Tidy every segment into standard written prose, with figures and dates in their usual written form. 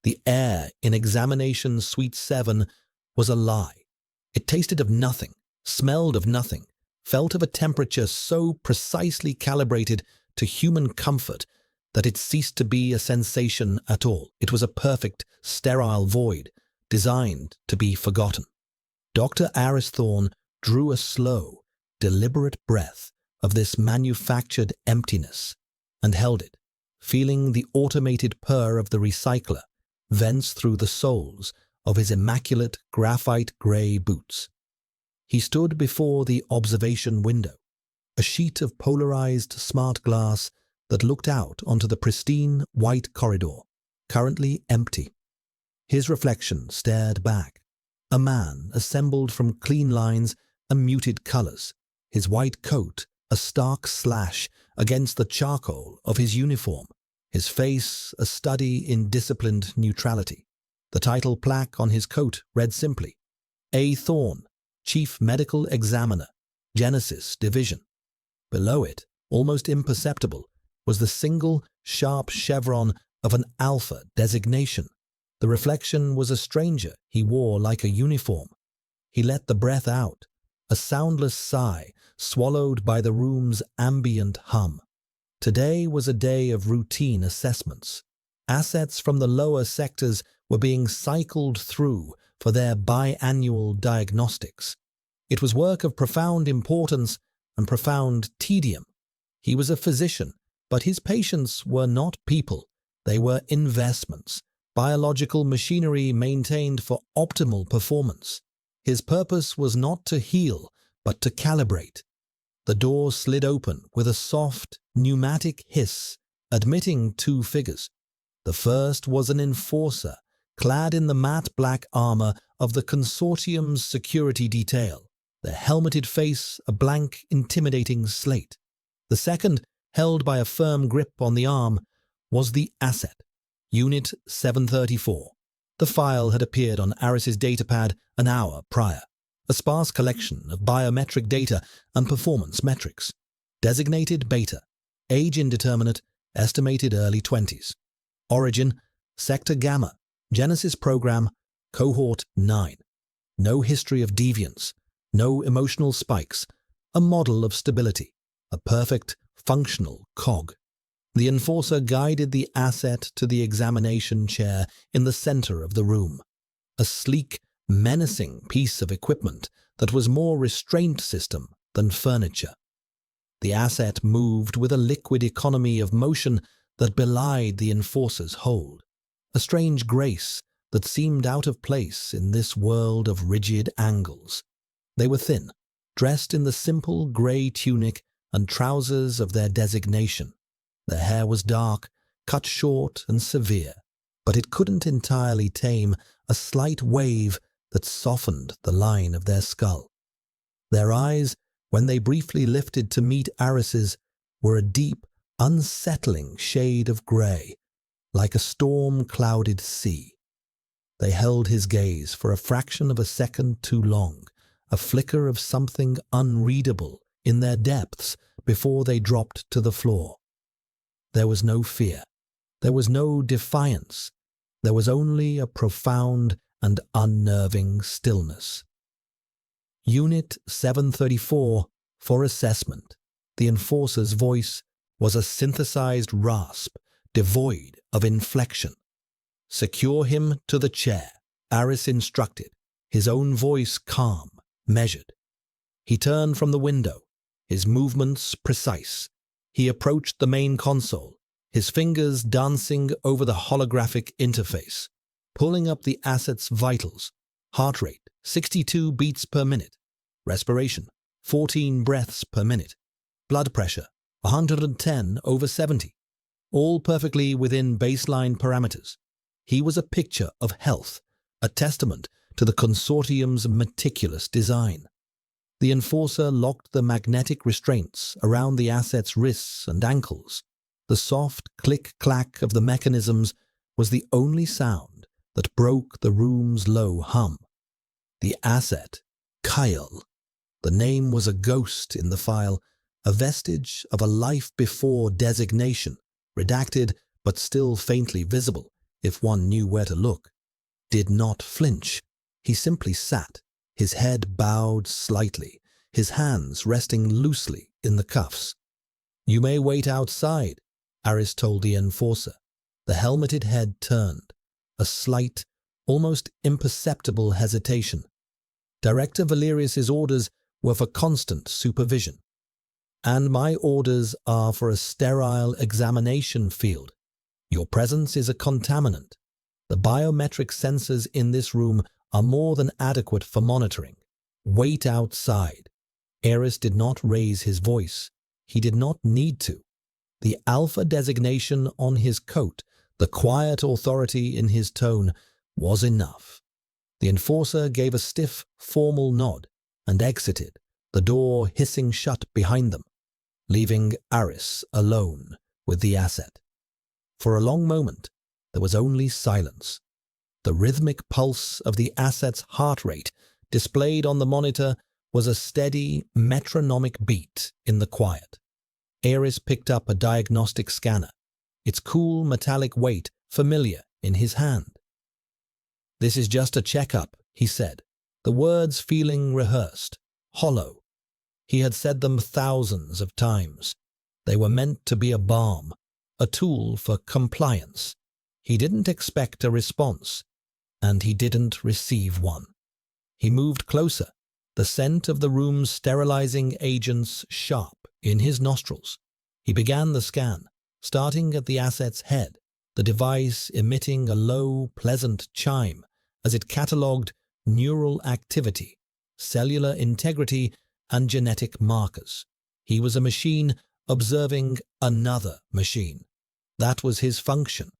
The air in Examination Suite 7 was a lie. It tasted of nothing, smelled of nothing, felt of a temperature so precisely calibrated to human comfort that it ceased to be a sensation at all. It was a perfect, sterile void, designed to be forgotten. Dr. Aris Thorne drew a slow, deliberate breath of this manufactured emptiness and held it, feeling the automated purr of the recycler vents through the soles of his immaculate graphite-grey boots. He stood before the observation window, a sheet of polarized smart glass that looked out onto the pristine white corridor, currently empty. His reflection stared back, a man assembled from clean lines and muted colors, his white coat a stark slash against the charcoal of his uniform, his face a study in disciplined neutrality. The title plaque on his coat read simply, A. Thorne, Chief Medical Examiner, Genesis Division. Below it, almost imperceptible, was the single, sharp chevron of an alpha designation. The reflection was a stranger he wore like a uniform. He let the breath out, a soundless sigh swallowed by the room's ambient hum. Today was a day of routine assessments. Assets from the lower sectors were being cycled through for their biannual diagnostics. It was work of profound importance and profound tedium. He was a physician, but his patients were not people. They were investments, biological machinery maintained for optimal performance. His purpose was not to heal, but to calibrate. The door slid open with a soft, pneumatic hiss, admitting two figures. The first was an enforcer, clad in the matte black armor of the consortium's security detail, their helmeted face a blank, intimidating slate. The second, held by a firm grip on the arm, was the asset, Unit 734. The file had appeared on Aris's datapad an hour prior, a sparse collection of biometric data and performance metrics. Designated Beta, age indeterminate, estimated early 20s. Origin, Sector Gamma, Genesis Program, Cohort 9. No history of deviance, no emotional spikes, a model of stability, a perfect, functional cog. The enforcer guided the asset to the examination chair in the center of the room, a sleek, menacing piece of equipment that was more restraint system than furniture. The asset moved with a liquid economy of motion that belied the enforcer's hold, a strange grace that seemed out of place in this world of rigid angles. They were thin, dressed in the simple grey tunic and trousers of their designation. Their hair was dark, cut short and severe, but it couldn't entirely tame a slight wave that softened the line of their skull. Their eyes, when they briefly lifted to meet Aris's, were a deep, unsettling shade of grey, like a storm-clouded sea. They held his gaze for a fraction of a second too long, a flicker of something unreadable in their depths before they dropped to the floor. There was no fear. There was no defiance. There was only a profound and unnerving stillness. Unit 734 for assessment. The enforcer's voice was a synthesized rasp, devoid of inflection. Secure him to the chair, Aris instructed, his own voice calm, measured. He turned from the window, his movements precise. He approached the main console, his fingers dancing over the holographic interface, pulling up the asset's vitals. Heart rate, 62 beats per minute. Respiration, 14 breaths per minute. Blood pressure, 110/70. All perfectly within baseline parameters. He was a picture of health, a testament to the consortium's meticulous design. The enforcer locked the magnetic restraints around the asset's wrists and ankles. The soft click-clack of the mechanisms was the only sound that broke the room's low hum. The asset, Kyle. The name was a ghost in the file, a vestige of a life before designation, redacted but still faintly visible, if one knew where to look, did not flinch. He simply sat, his head bowed slightly, his hands resting loosely in the cuffs. "You may wait outside," Aris told the enforcer. The helmeted head turned, a slight, almost imperceptible hesitation. Director Valerius's orders were for constant supervision. "And my orders are for a sterile examination field. Your presence is a contaminant. The biometric sensors in this room are more than adequate for monitoring. Wait outside." Aris did not raise his voice. He did not need to. The alpha designation on his coat, the quiet authority in his tone, was enough. The enforcer gave a stiff, formal nod and exited, the door hissing shut behind them, leaving Aris alone with the asset. For a long moment, there was only silence. The rhythmic pulse of the asset's heart rate displayed on the monitor was a steady, metronomic beat in the quiet. Aris picked up a diagnostic scanner, its cool metallic weight familiar in his hand. "This is just a checkup," he said, the words feeling rehearsed, hollow. He had said them thousands of times. They were meant to be a balm, a tool for compliance. He didn't expect a response, and he didn't receive one. He moved closer, the scent of the room's sterilizing agents sharp in his nostrils. He began the scan, starting at the asset's head, the device emitting a low, pleasant chime as it catalogued neural activity, cellular integrity, and genetic markers. He was a machine observing another machine. That was his function.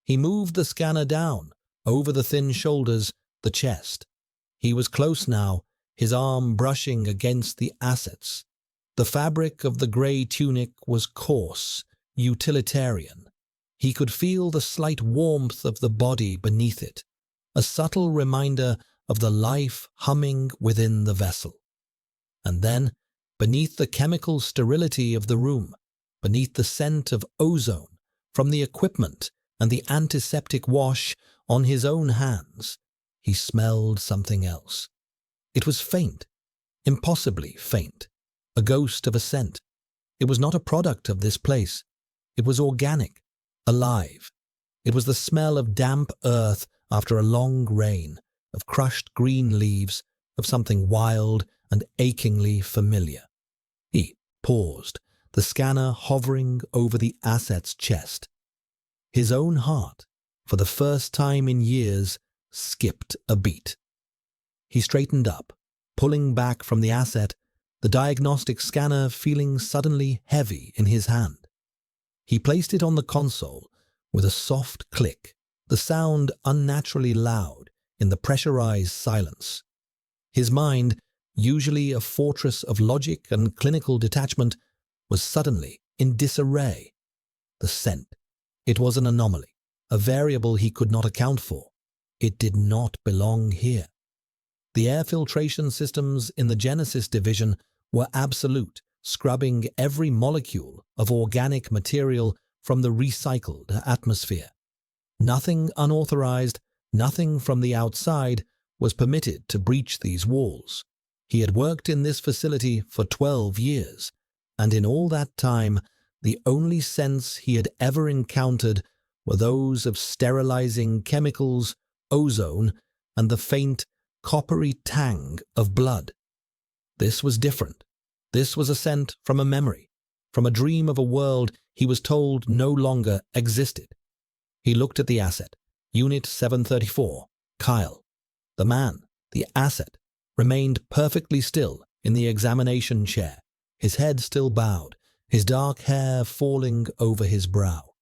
He moved the scanner down, over the thin shoulders, the chest. He was close now, his arm brushing against the assets. The fabric of the grey tunic was coarse, utilitarian. He could feel the slight warmth of the body beneath it, a subtle reminder of the life humming within the vessel. And then, beneath the chemical sterility of the room, beneath the scent of ozone from the equipment and the antiseptic wash on his own hands, he smelled something else. It was faint, impossibly faint, a ghost of a scent. It was not a product of this place. It was organic, alive. It was the smell of damp earth after a long rain, of crushed green leaves, of something wild and achingly familiar. He paused, the scanner hovering over the asset's chest. His own heart, for the first time in years, skipped a beat. He straightened up, pulling back from the asset, the diagnostic scanner feeling suddenly heavy in his hand. He placed it on the console with a soft click, the sound unnaturally loud in the pressurized silence. His mind, usually a fortress of logic and clinical detachment, was suddenly in disarray. The scent. It was an anomaly, a variable he could not account for. It did not belong here. The air filtration systems in the Genesis division were absolute, scrubbing every molecule of organic material from the recycled atmosphere. Nothing unauthorized, nothing from the outside was permitted to breach these walls. He had worked in this facility for 12 years, and in all that time, the only scents he had ever encountered were those of sterilizing chemicals, ozone, and the faint, coppery tang of blood. This was different. This was a scent from a memory, from a dream of a world he was told no longer existed. He looked at the asset, Unit 734, Kyle. The man, the asset, remained perfectly still in the examination chair, his head still bowed, his dark hair falling over his brow.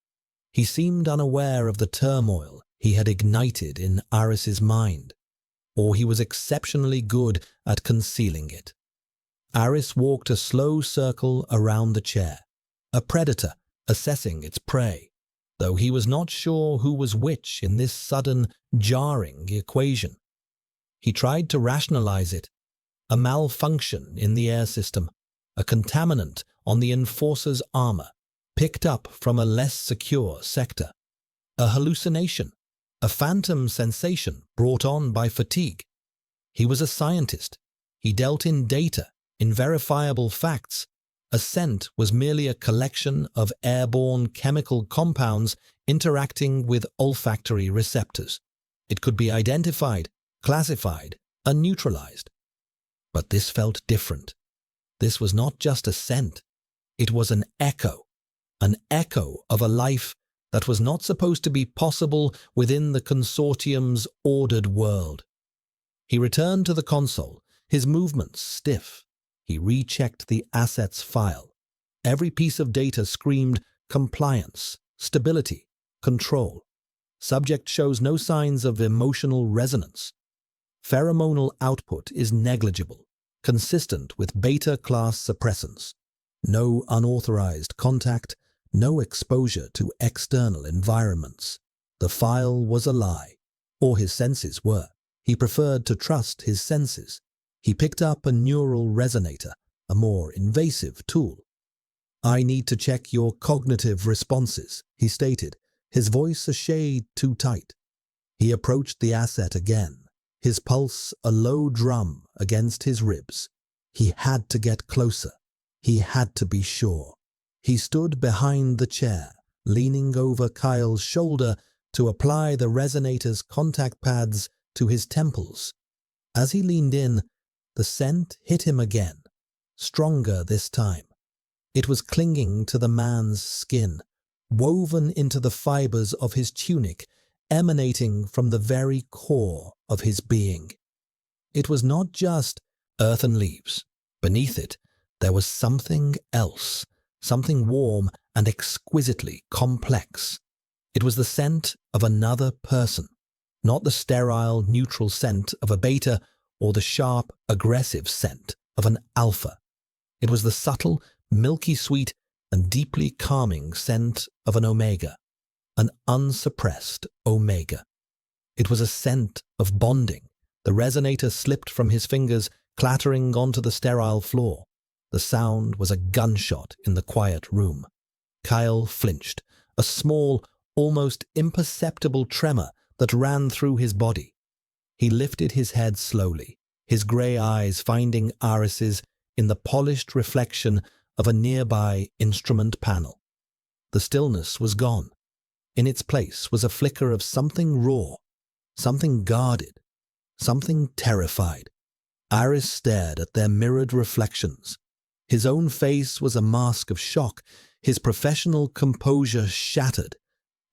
He seemed unaware of the turmoil he had ignited in Aris's mind, or he was exceptionally good at concealing it. Aris walked a slow circle around the chair, a predator assessing its prey, though he was not sure who was which in this sudden, jarring equation. He tried to rationalize it, a malfunction in the air system, a contaminant on the enforcer's armor, picked up from a less secure sector. A hallucination, a phantom sensation brought on by fatigue. He was a scientist. He dealt in data, in verifiable facts. A scent was merely a collection of airborne chemical compounds interacting with olfactory receptors. It could be identified, classified, and neutralized. But this felt different. This was not just a scent. It was an echo of a life that was not supposed to be possible within the consortium's ordered world. He returned to the console, his movements stiff. He rechecked the assets file. Every piece of data screamed compliance, stability, control. Subject shows no signs of emotional resonance. Pheromonal output is negligible, consistent with beta-class suppressants. No unauthorized contact, no exposure to external environments. The file was a lie, or his senses were. He preferred to trust his senses. He picked up a neural resonator, a more invasive tool. "I need to check your cognitive responses," he stated, his voice a shade too tight. He approached the asset again, his pulse a low drum against his ribs. He had to get closer. He had to be sure. He stood behind the chair, leaning over Kyle's shoulder to apply the resonator's contact pads to his temples. As he leaned in, the scent hit him again, stronger this time. It was clinging to the man's skin, woven into the fibers of his tunic, emanating from the very core of his being. It was not just earth and leaves. Beneath it, there was something else, something warm and exquisitely complex. It was the scent of another person, not the sterile, neutral scent of a beta or the sharp, aggressive scent of an alpha. It was the subtle, milky sweet, and deeply calming scent of an omega, an unsuppressed omega. It was a scent of bonding. The resonator slipped from his fingers, clattering onto the sterile floor. The sound was a gunshot in the quiet room. Kyle flinched, a small, almost imperceptible tremor that ran through his body. He lifted his head slowly, his grey eyes finding irises in the polished reflection of a nearby instrument panel. The stillness was gone. In its place was a flicker of something raw, something guarded, something terrified. Iris stared at their mirrored reflections. His own face was a mask of shock, his professional composure shattered.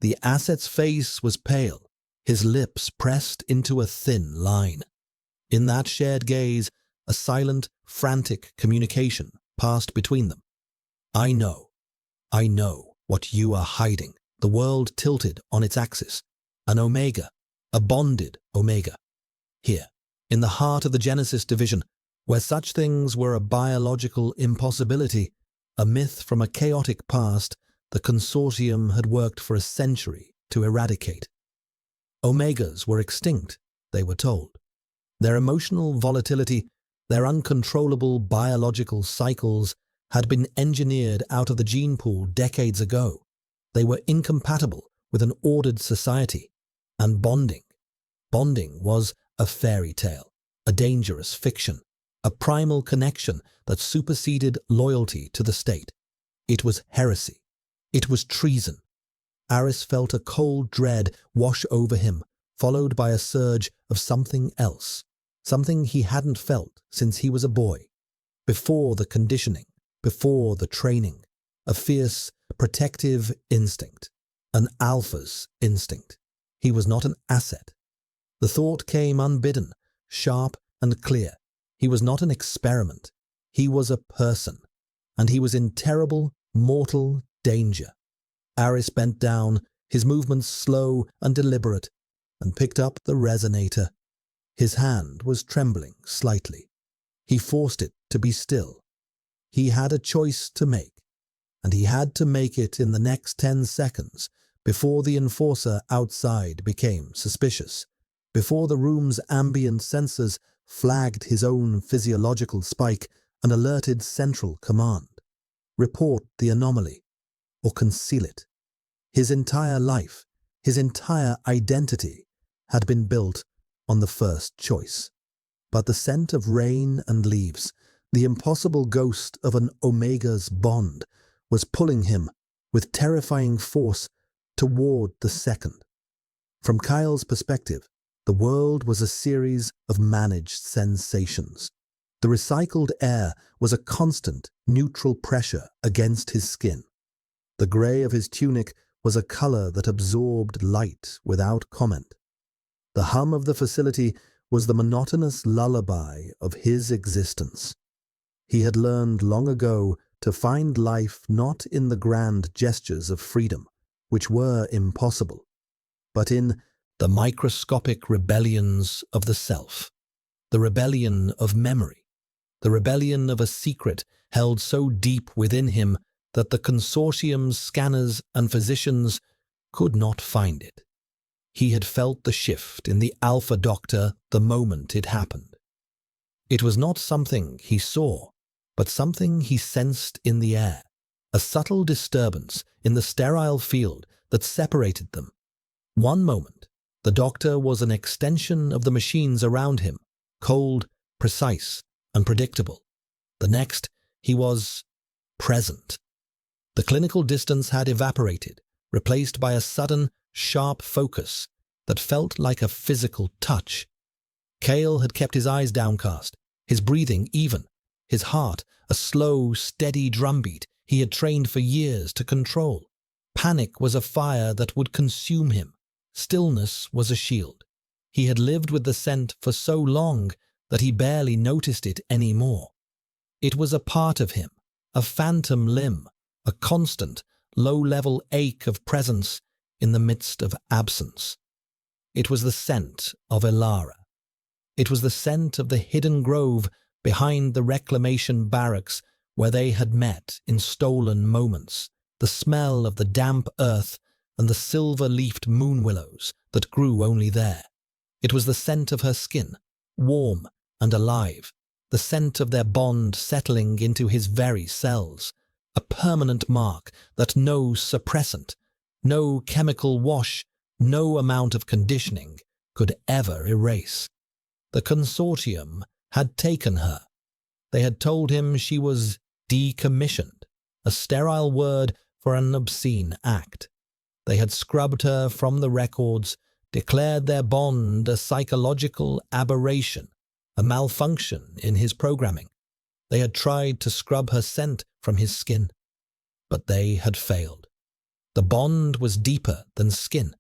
The asset's face was pale, his lips pressed into a thin line. In that shared gaze, a silent, frantic communication passed between them. I know what you are hiding." The world tilted on its axis. An omega, a bonded omega. Here, in the heart of the Genesis division, where such things were a biological impossibility, a myth from a chaotic past, the consortium had worked for a century to eradicate. Omegas were extinct, they were told. Their emotional volatility, their uncontrollable biological cycles had been engineered out of the gene pool decades ago. They were incompatible with an ordered society. And bonding was a fairy tale, a dangerous fiction, a primal connection that superseded loyalty to the state. It was heresy. It was treason. Aris felt a cold dread wash over him, followed by a surge of something else, something he hadn't felt since he was a boy. Before the conditioning, before the training, a fierce, protective instinct, an alpha's instinct. He was not an asset. The thought came unbidden, sharp and clear. He was not an experiment. He was a person, and he was in terrible, mortal danger. Aris bent down, his movements slow and deliberate, and picked up the resonator. His hand was trembling slightly. He forced it to be still. He had a choice to make, and he had to make it in the next 10 seconds before the enforcer outside became suspicious, before the room's ambient sensors flagged his own physiological spike and alerted Central Command. Report the anomaly, or conceal it. His entire life, His entire identity had been built on the first choice. But the scent of rain and leaves, the impossible ghost of an Omega's bond, was pulling him with terrifying force toward the second. From Kyle's perspective, the world was a series of managed sensations. The recycled air was a constant, neutral pressure against his skin. The grey of his tunic was a color that absorbed light without comment. The hum of the facility was the monotonous lullaby of his existence. He had learned long ago to find life not in the grand gestures of freedom, which were impossible, but in the microscopic rebellions of the self, the rebellion of memory, the rebellion of a secret held so deep within him that the consortium's scanners and physicians could not find it. He had felt the shift in the Alpha Doctor the moment it happened. It was not something he saw, but something he sensed in the air, a subtle disturbance in the sterile field that separated them. One moment, the Doctor was an extension of the machines around him, cold, precise, and predictable. The next, he was present. The clinical distance had evaporated, replaced by a sudden, sharp focus that felt like a physical touch. Kale had kept his eyes downcast, his breathing even, his heart a slow, steady drumbeat he had trained for years to control. Panic was a fire that would consume him. Stillness was a shield. He had lived with the scent for so long that he barely noticed it anymore. It was a part of him, a phantom limb, a constant, low-level ache of presence in the midst of absence. It was the scent of Elara. It was the scent of the hidden grove behind the reclamation barracks where they had met in stolen moments, the smell of the damp earth and the silver-leafed moon-willows that grew only there. It was the scent of her skin, warm and alive, the scent of their bond settling into his very cells, a permanent mark that no suppressant, no chemical wash, no amount of conditioning could ever erase. The consortium had taken her. They had told him she was decommissioned, a sterile word for an obscene act. They had scrubbed her from the records, declared their bond a psychological aberration, a malfunction in his programming. They had tried to scrub her scent from his skin, but they had failed. The bond was deeper than skin.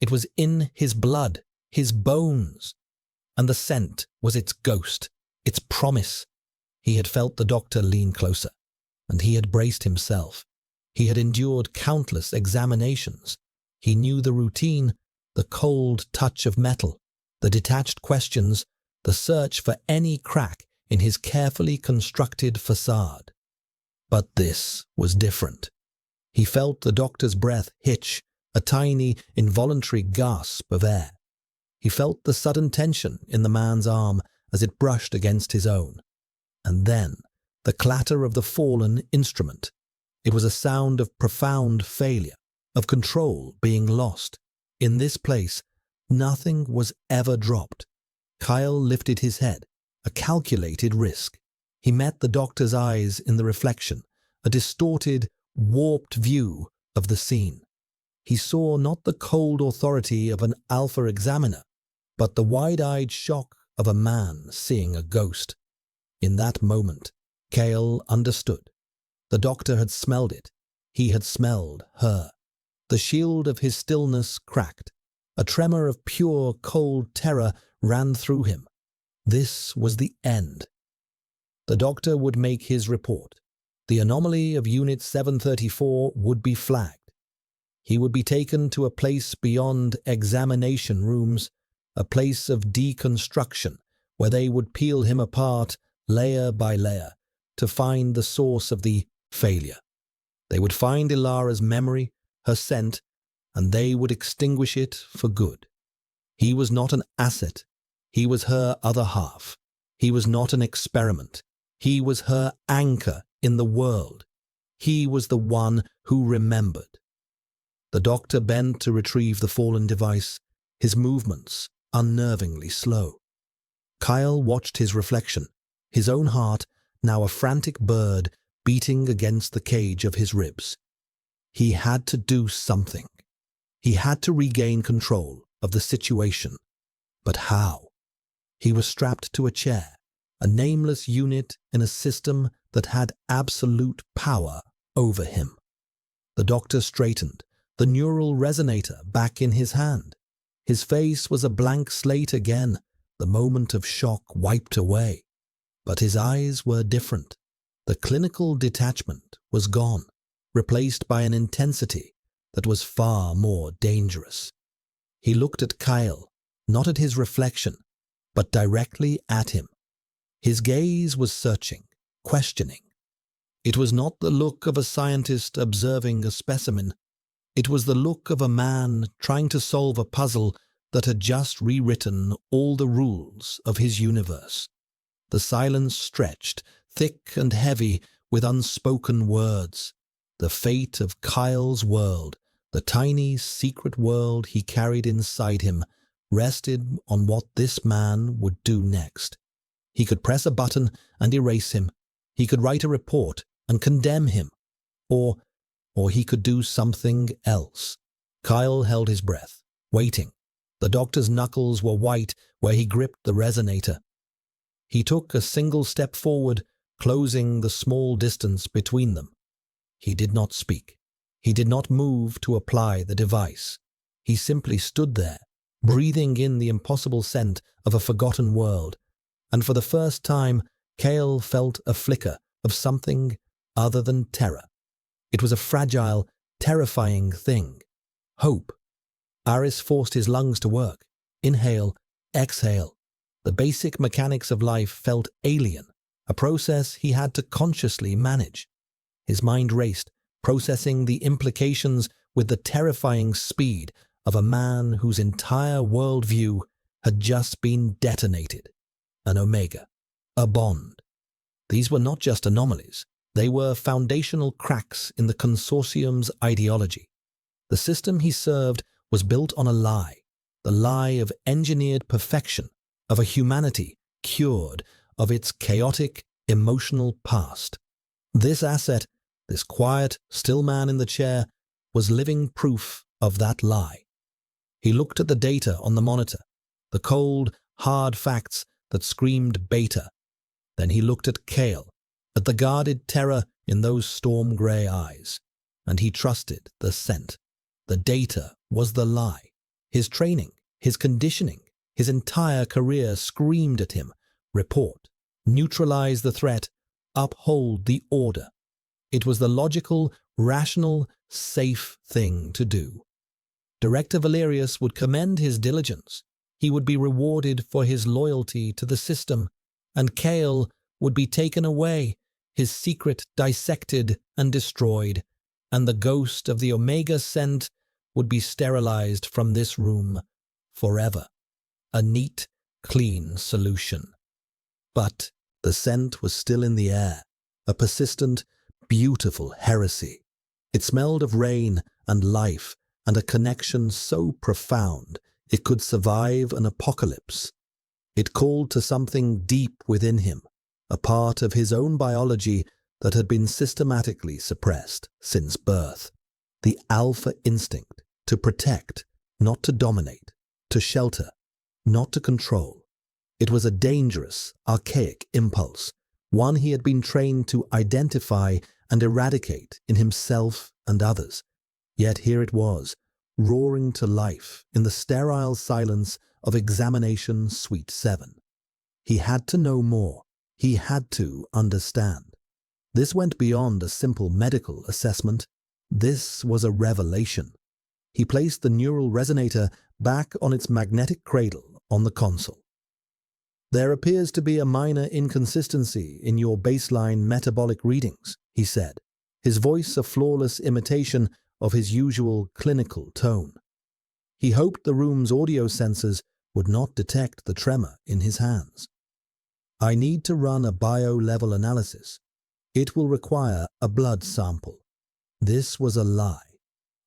It was in his blood, his bones, and the scent was its ghost, its promise. He had felt the Doctor lean closer, and he had braced himself. He had endured countless examinations. He knew the routine, the cold touch of metal, the detached questions, the search for any crack in his carefully constructed facade. But this was different. He felt the Doctor's breath hitch, a tiny, involuntary gasp of air. He felt the sudden tension in the man's arm as it brushed against his own. And then, the clatter of the fallen instrument. It was a sound of profound failure, of control being lost. In this place, nothing was ever dropped. Kyle lifted his head, a calculated risk. He met the Doctor's eyes in the reflection, a distorted, warped view of the scene. He saw not the cold authority of an alpha examiner, but the wide-eyed shock of a man seeing a ghost. In that moment, Kale understood. The Doctor had smelled it. He had smelled her. The shield of his stillness cracked. A tremor of pure, cold terror ran through him. This was the end. The Doctor would make his report. The anomaly of Unit 734 would be flagged. He would be taken to a place beyond examination rooms, a place of deconstruction, where they would peel him apart layer by layer to find the source of the failure. They would find Ilara's memory, her scent, and they would extinguish it for good. He was not an asset. He was her other half. He was not an experiment. He was her anchor in the world. He was the one who remembered. The doctor bent to retrieve the fallen device, his movements unnervingly slow. Kyle watched his reflection, his own heart, now a frantic bird, beating against the cage of his ribs. He had to do something. He had to regain control of the situation. But how? He was strapped to a chair, a nameless unit in a system that had absolute power over him. The doctor straightened, the neural resonator back in his hand. His face was a blank slate again, the moment of shock wiped away. But his eyes were different. The clinical detachment was gone, replaced by an intensity that was far more dangerous. He looked at Kyle, not at his reflection, but directly at him. His gaze was searching, questioning. It was not the look of a scientist observing a specimen. It was the look of a man trying to solve a puzzle that had just rewritten all the rules of his universe. The silence stretched, thick and heavy with unspoken words. The fate of Kyle's world, the tiny secret world he carried inside him, rested on what this man would do next. He could press a button and erase him. He could write a report and condemn him. Or he could do something else. Kyle held his breath, waiting. The doctor's knuckles were white where he gripped the resonator. He took a single step forward, closing the small distance between them. He did not speak. He did not move to apply the device. He simply stood there, breathing in the impossible scent of a forgotten world. And for the first time, Kyle felt a flicker of something other than terror. It was a fragile, terrifying thing. Hope. Aris forced his lungs to work. Inhale, exhale. The basic mechanics of life felt alien, a process he had to consciously manage. His mind raced, processing the implications with the terrifying speed of a man whose entire worldview had just been detonated. An Omega. A bond. These were not just anomalies. They were foundational cracks in the consortium's ideology. The system he served was built on a lie, the lie of engineered perfection, of a humanity cured of its chaotic, emotional past. This asset, this quiet, still man in the chair, was living proof of that lie. He looked at the data on the monitor, the cold, hard facts that screamed beta. Then he looked at Kale, at the guarded terror in those storm-grey eyes, and he trusted the scent. The data was the lie. His training, his conditioning, his entire career screamed at him. Report. Neutralize the threat. Uphold the order. It was the logical, rational, safe thing to do. Director Valerius would commend his diligence. He would be rewarded for his loyalty to the system, and Kale would be taken away, his secret dissected and destroyed, and the ghost of the Omega scent would be sterilized from this room forever. A neat, clean solution. But the scent was still in the air, a persistent, beautiful heresy. It smelled of rain and life and a connection so profound it could survive an apocalypse. It called to something deep within him, a part of his own biology that had been systematically suppressed since birth. The alpha instinct to protect, not to dominate, to shelter, not to control. It was a dangerous, archaic impulse, one he had been trained to identify and eradicate in himself and others. Yet here it was, roaring to life in the sterile silence of Examination Suite 7. He had to know more. He had to understand. This went beyond a simple medical assessment. This was a revelation. He placed the neural resonator back on its magnetic cradle on the console. There appears to be a minor inconsistency in your baseline metabolic readings, he said, his voice a flawless imitation of his usual clinical tone. He hoped the room's audio sensors would not detect the tremor in his hands. I need to run a bio-level analysis. It will require a blood sample. This was a lie.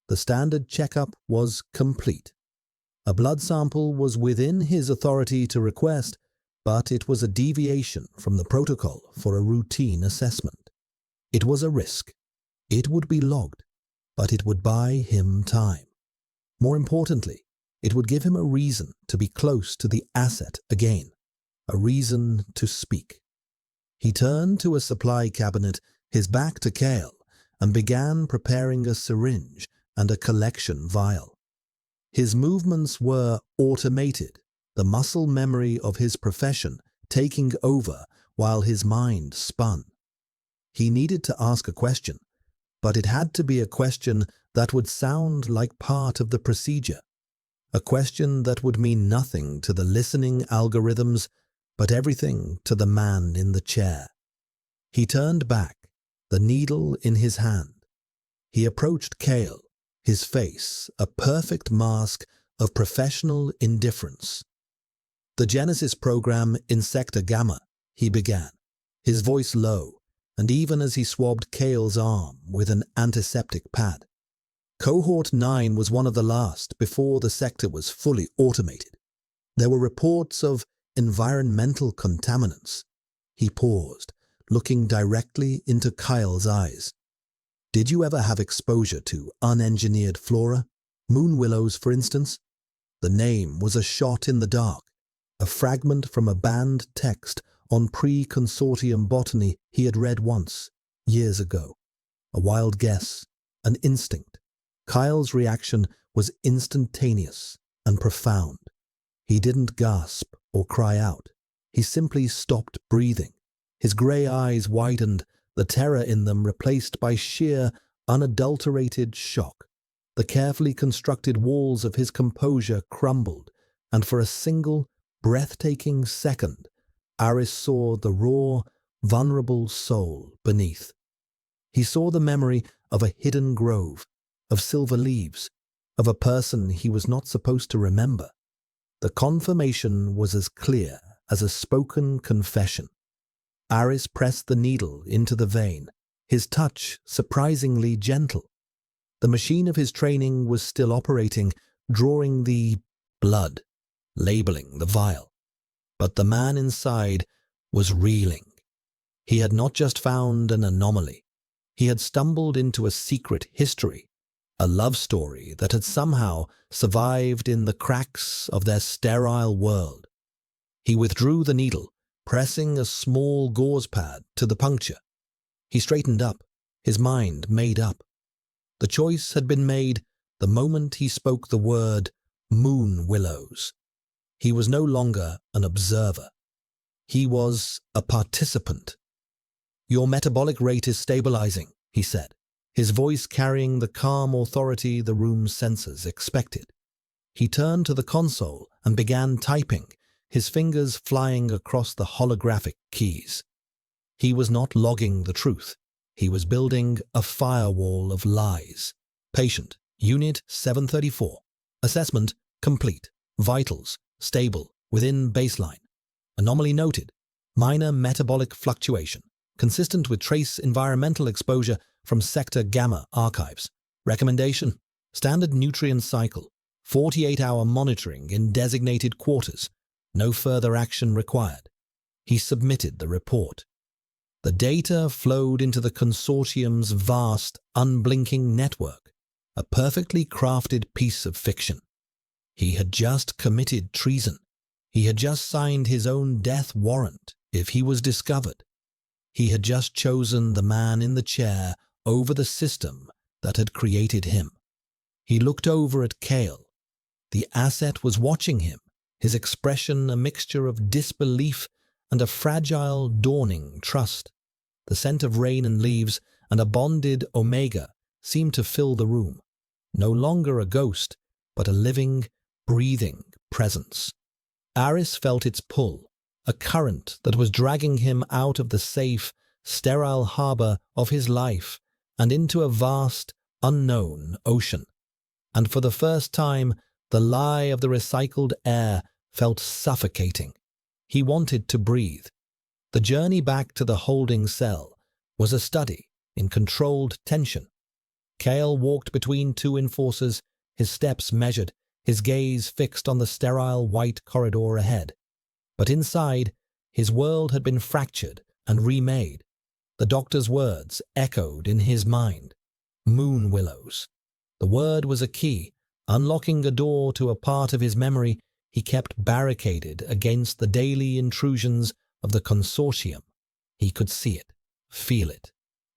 The standard checkup was complete. A blood sample was within his authority to request, but it was a deviation from the protocol for a routine assessment. It was a risk. It would be logged, but it would buy him time. More importantly, it would give him a reason to be close to the asset again, a reason to speak. He turned to a supply cabinet, his back to Kale, and began preparing a syringe and a collection vial. His movements were automated, the muscle memory of his profession taking over while his mind spun. He needed to ask a question, but it had to be a question that would sound like part of the procedure. A question that would mean nothing to the listening algorithms, but everything to the man in the chair. He turned back, the needle in his hand. He approached Kale, his face a perfect mask of professional indifference. "The Genesis program in Sector Gamma," he began, his voice low, and even as he swabbed Kale's arm with an antiseptic pad. "Cohort 9 was one of the last before the sector was fully automated. There were reports of environmental contaminants." He paused, looking directly into Kyle's eyes. "Did you ever have exposure to unengineered flora? Moon willows, for instance?" The name was a shot in the dark, a fragment from a banned text on pre-consortium botany he had read once, years ago. A wild guess, an instinct. Kyle's reaction was instantaneous and profound. He didn't gasp or cry out. He simply stopped breathing. His grey eyes widened, the terror in them replaced by sheer, unadulterated shock. The carefully constructed walls of his composure crumbled, and for a single, breathtaking second, Aris saw the raw, vulnerable soul beneath. He saw the memory of a hidden grove, of silver leaves, of a person he was not supposed to remember. The confirmation was as clear as a spoken confession. Aris pressed the needle into the vein, his touch surprisingly gentle. The machine of his training was still operating, drawing the blood, labeling the vial. But the man inside was reeling. He had not just found an anomaly. He had stumbled into a secret history, a love story that had somehow survived in the cracks of their sterile world. He withdrew the needle, pressing a small gauze pad to the puncture. He straightened up, his mind made up. The choice had been made the moment he spoke the word moon willows. He was no longer an observer. He was a participant. "Your metabolic rate is stabilizing," he said, his voice carrying the calm authority the room's sensors expected. He turned to the console and began typing, his fingers flying across the holographic keys. He was not logging the truth. He was building a firewall of lies. "Patient, Unit 734. Assessment complete. Vitals stable, within baseline. Anomaly noted. Minor metabolic fluctuation, consistent with trace environmental exposure from Sector Gamma archives. Recommendation: standard nutrient cycle, 48-hour monitoring in designated quarters. No further action required." He submitted the report. The data flowed into the consortium's vast, unblinking network, a perfectly crafted piece of fiction. He had just committed treason. He had just signed his own death warrant if he was discovered. He had just chosen the man in the chair over the system that had created him. He looked over at Kale. The asset was watching him, his expression a mixture of disbelief and a fragile, dawning trust. The scent of rain and leaves and a bonded Omega seemed to fill the room. No longer a ghost, but a living, breathing presence. Aris felt its pull, a current that was dragging him out of the safe, sterile harbor of his life and into a vast, unknown ocean. And for the first time, the lie of the recycled air felt suffocating. He wanted to breathe. The journey back to the holding cell was a study in controlled tension. Kale walked between two enforcers, his steps measured, his gaze fixed on the sterile white corridor ahead. But inside, his world had been fractured and remade. The doctor's words echoed in his mind. Moon willows. The word was a key, unlocking a door to a part of his memory he kept barricaded against the daily intrusions of the consortium. He could see it, feel it.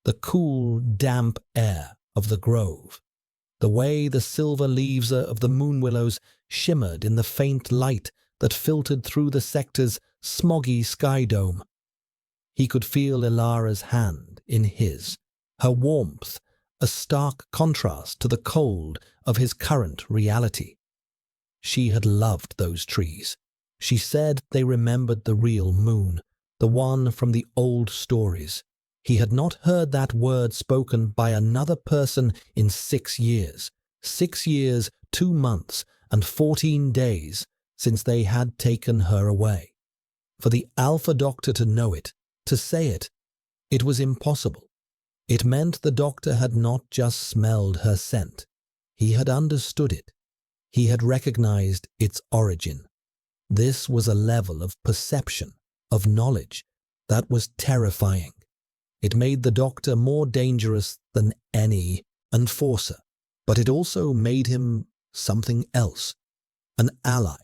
The cool, damp air of the grove. The way the silver leaves of the moon willows shimmered in the faint light that filtered through the sector's smoggy sky dome. He could feel Ilara's hand in his, her warmth, a stark contrast to the cold of his current reality. She had loved those trees. She said they remembered the real moon, the one from the old stories. He had not heard that word spoken by another person in 6 years. 6 years, 2 months, and 14 days since they had taken her away. For the Alpha Doctor to know it, to say it, it was impossible. It meant the Doctor had not just smelled her scent. He had understood it. He had recognized its origin. This was a level of perception, of knowledge, that was terrifying. It made the Doctor more dangerous than any enforcer, but it also made him something else, an ally.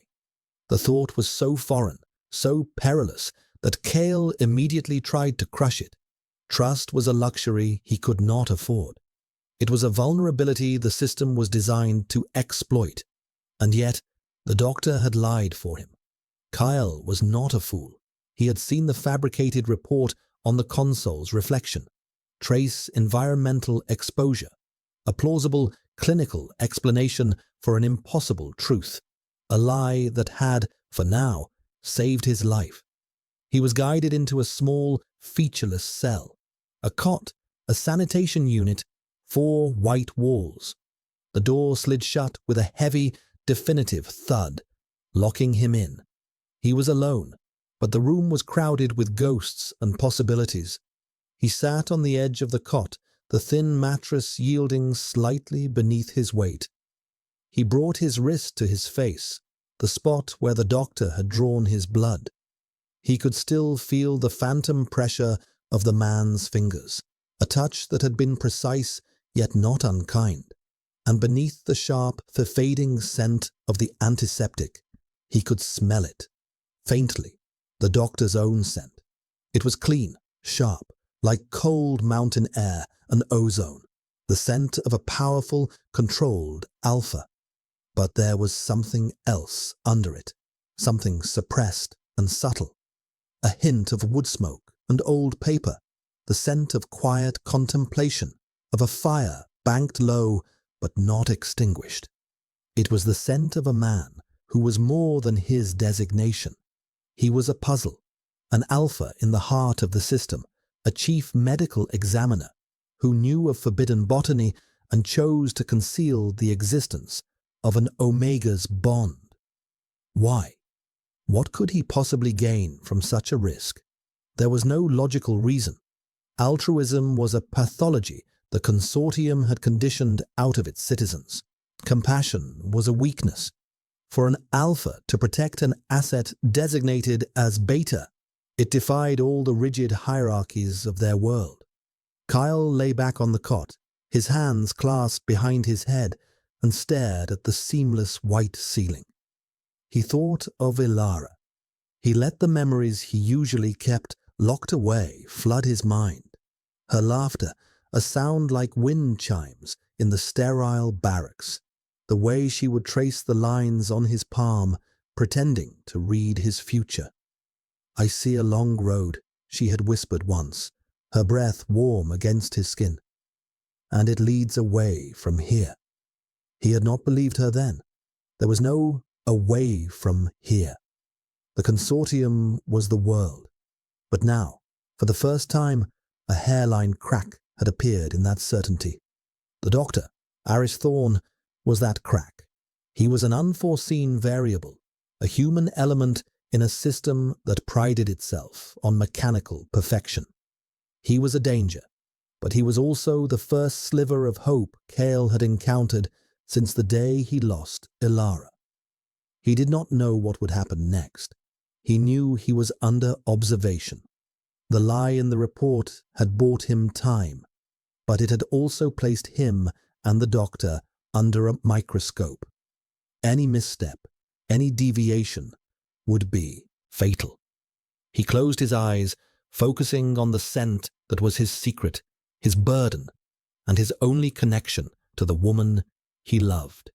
The thought was so foreign, so perilous, that Kale immediately tried to crush it. Trust was a luxury he could not afford. It was a vulnerability the system was designed to exploit. And yet, the Doctor had lied for him. Kyle was not a fool. He had seen the fabricated report on the console's reflection. Trace environmental exposure. A plausible, clinical explanation for an impossible truth. A lie that had, for now, saved his life. He was guided into a small, featureless cell. A cot, a sanitation unit, 4 white walls. The door slid shut with a heavy, definitive thud, locking him in. He was alone, but the room was crowded with ghosts and possibilities. He sat on the edge of the cot, the thin mattress yielding slightly beneath his weight. He brought his wrist to his face, the spot where the Doctor had drawn his blood. He could still feel the phantom pressure of the man's fingers, a touch that had been precise yet not unkind. And beneath the sharp, fading scent of the antiseptic, he could smell it. Faintly, the Doctor's own scent. It was clean, sharp, like cold mountain air and ozone, the scent of a powerful, controlled alpha. But there was something else under it, something suppressed and subtle. A hint of wood smoke and old paper, the scent of quiet contemplation, of a fire banked low but not extinguished. It was the scent of a man who was more than his designation. He was a puzzle, an alpha in the heart of the system, a chief medical examiner who knew of forbidden botany and chose to conceal the existence of an Omega's bond. Why? What could he possibly gain from such a risk? There was no logical reason. Altruism was a pathology the consortium had conditioned out of its citizens. Compassion was a weakness. For an alpha to protect an asset designated as beta, it defied all the rigid hierarchies of their world. Kyle lay back on the cot, his hands clasped behind his head, and stared at the seamless white ceiling. He thought of Ilara. He let the memories he usually kept locked away flood his mind. Her laughter, a sound like wind chimes in the sterile barracks. The way she would trace the lines on his palm, pretending to read his future. "I see a long road," she had whispered once, her breath warm against his skin. "And it leads away from here." He had not believed her then. There was no away from here. The consortium was the world. But now, for the first time, a hairline crack had appeared in that certainty. The Doctor, Aris Thorne, was that crack. He was an unforeseen variable, a human element in a system that prided itself on mechanical perfection. He was a danger, but he was also the first sliver of hope Kale had encountered since the day he lost Ilara. He did not know what would happen next. He knew he was under observation. The lie in the report had bought him time, but it had also placed him and the doctor under a microscope. Any misstep, any deviation would be fatal. He closed his eyes, focusing on the scent that was his secret, his burden, and his only connection to the woman he loved.